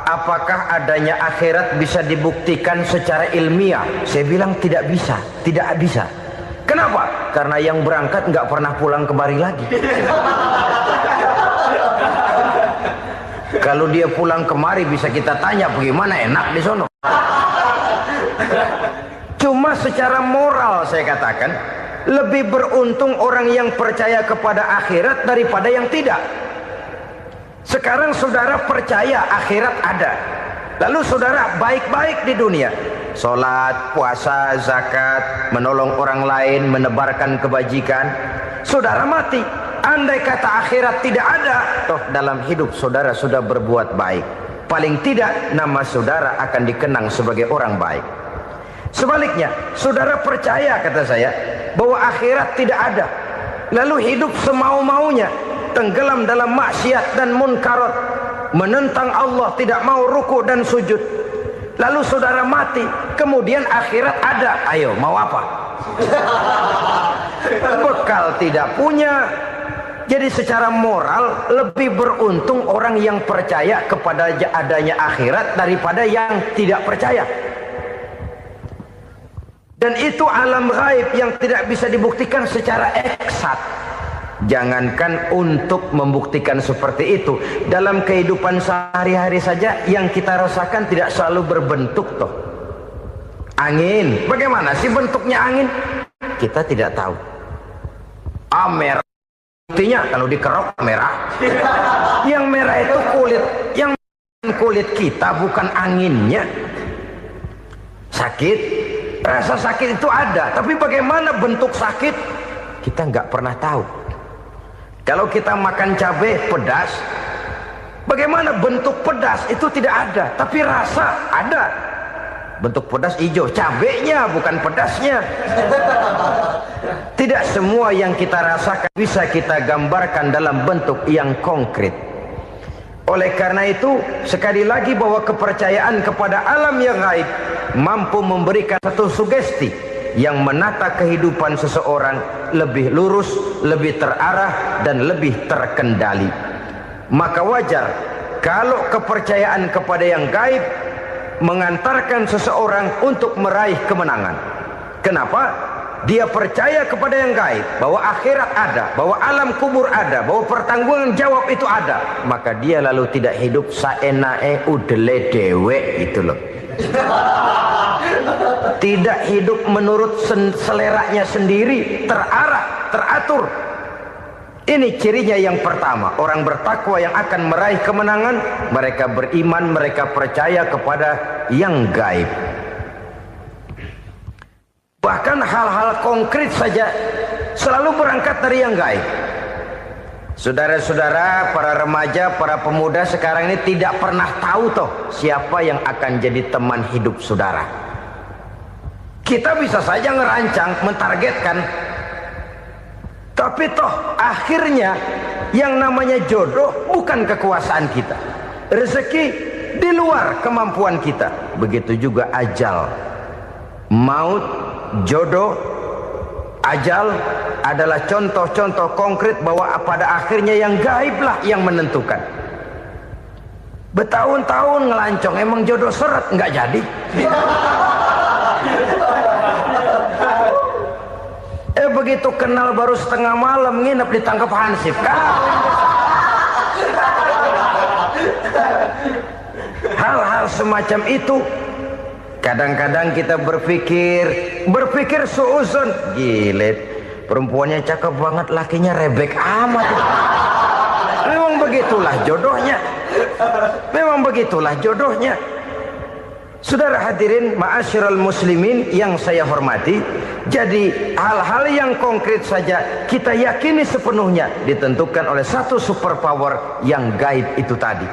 apakah adanya akhirat bisa dibuktikan secara ilmiah?" Saya bilang tidak bisa, tidak bisa. Kenapa? Karena yang berangkat nggak pernah pulang kembali lagi. Kalau dia pulang kemari bisa kita tanya bagaimana enak di sono. Cuma secara moral saya katakan, lebih beruntung orang yang percaya kepada akhirat daripada yang tidak. Sekarang saudara percaya akhirat ada, lalu saudara baik-baik di dunia, sholat, puasa, zakat, menolong orang lain, menebarkan kebajikan. Saudara mati, andai kata akhirat tidak ada, toh dalam hidup saudara sudah berbuat baik. Paling tidak nama saudara akan dikenang sebagai orang baik. Sebaliknya, saudara percaya, kata saya, bahwa akhirat tidak ada, lalu hidup semau-maunya, tenggelam dalam maksiat dan munkarat, menentang Allah, tidak mau ruku dan sujud. Lalu saudara mati, kemudian akhirat ada, ayo mau apa? Bekal tidak punya. Jadi secara moral lebih beruntung orang yang percaya kepada adanya akhirat daripada yang tidak percaya. Dan itu alam gaib yang tidak bisa dibuktikan secara eksat. Jangankan untuk membuktikan seperti itu, dalam kehidupan sehari-hari saja yang kita rasakan tidak selalu berbentuk toh. Angin, bagaimana sih bentuknya angin? Kita tidak tahu. Merah, buktinya kalau dikerok merah. Yang merah itu kulit, yang kulit kita bukan anginnya. Sakit, rasa sakit itu ada, tapi bagaimana bentuk sakit? Kita nggak pernah tahu. Kalau kita makan cabai pedas, bagaimana bentuk pedas itu tidak ada, tapi rasa ada. Bentuk pedas hijau, cabenya bukan pedasnya. Tidak semua yang kita rasakan bisa kita gambarkan dalam bentuk yang konkret. Oleh karena itu, sekali lagi bahwa kepercayaan kepada alam yang gaib mampu memberikan satu sugesti yang menata kehidupan seseorang lebih lurus, lebih terarah, dan lebih terkendali. Maka wajar kalau kepercayaan kepada yang gaib mengantarkan seseorang untuk meraih kemenangan. Kenapa? Dia percaya kepada yang gaib, bahwa akhirat ada, bahwa alam kubur ada, bahwa pertanggungan jawab itu ada. Maka dia lalu tidak hidup saenae udele dewe, itu loh. Tidak hidup menurut seleranya sendiri, terarah, teratur. Ini cirinya yang pertama. Orang bertakwa yang akan meraih kemenangan, mereka beriman, mereka percaya kepada yang gaib. Bahkan hal-hal konkret saja selalu berangkat dari yang gaib. Saudara-saudara, para remaja, para pemuda sekarang ini tidak pernah tahu toh siapa yang akan jadi teman hidup saudara. Kita bisa saja ngerancang, mentargetkan, tapi toh akhirnya yang namanya jodoh bukan kekuasaan kita. Rezeki di luar kemampuan kita. Begitu juga ajal. Maut, jodoh, ajal adalah contoh-contoh konkret bahwa pada akhirnya yang gaiblah yang menentukan. Bertahun-tahun ngelancong, emang jodoh seret, nggak jadi. Begitu kenal baru setengah malam nginep ditangkap hansip kan. Hal-hal semacam itu kadang-kadang kita berpikir suuzon, gile, perempuannya cakep banget, lakinya rebek amat. Memang begitulah jodohnya. Memang begitulah jodohnya. Saudara hadirin ma'asyiral muslimin yang saya hormati, jadi hal-hal yang konkret saja kita yakini sepenuhnya ditentukan oleh satu superpower yang gaib itu tadi.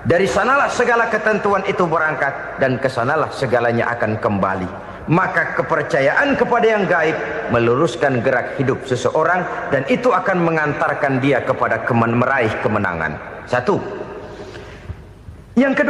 Dari sanalah segala ketentuan itu berangkat dan kesanalah segalanya akan kembali. Maka kepercayaan kepada yang gaib meluruskan gerak hidup seseorang dan itu akan mengantarkan dia kepada meraih kemenangan. Satu. Yang kedua,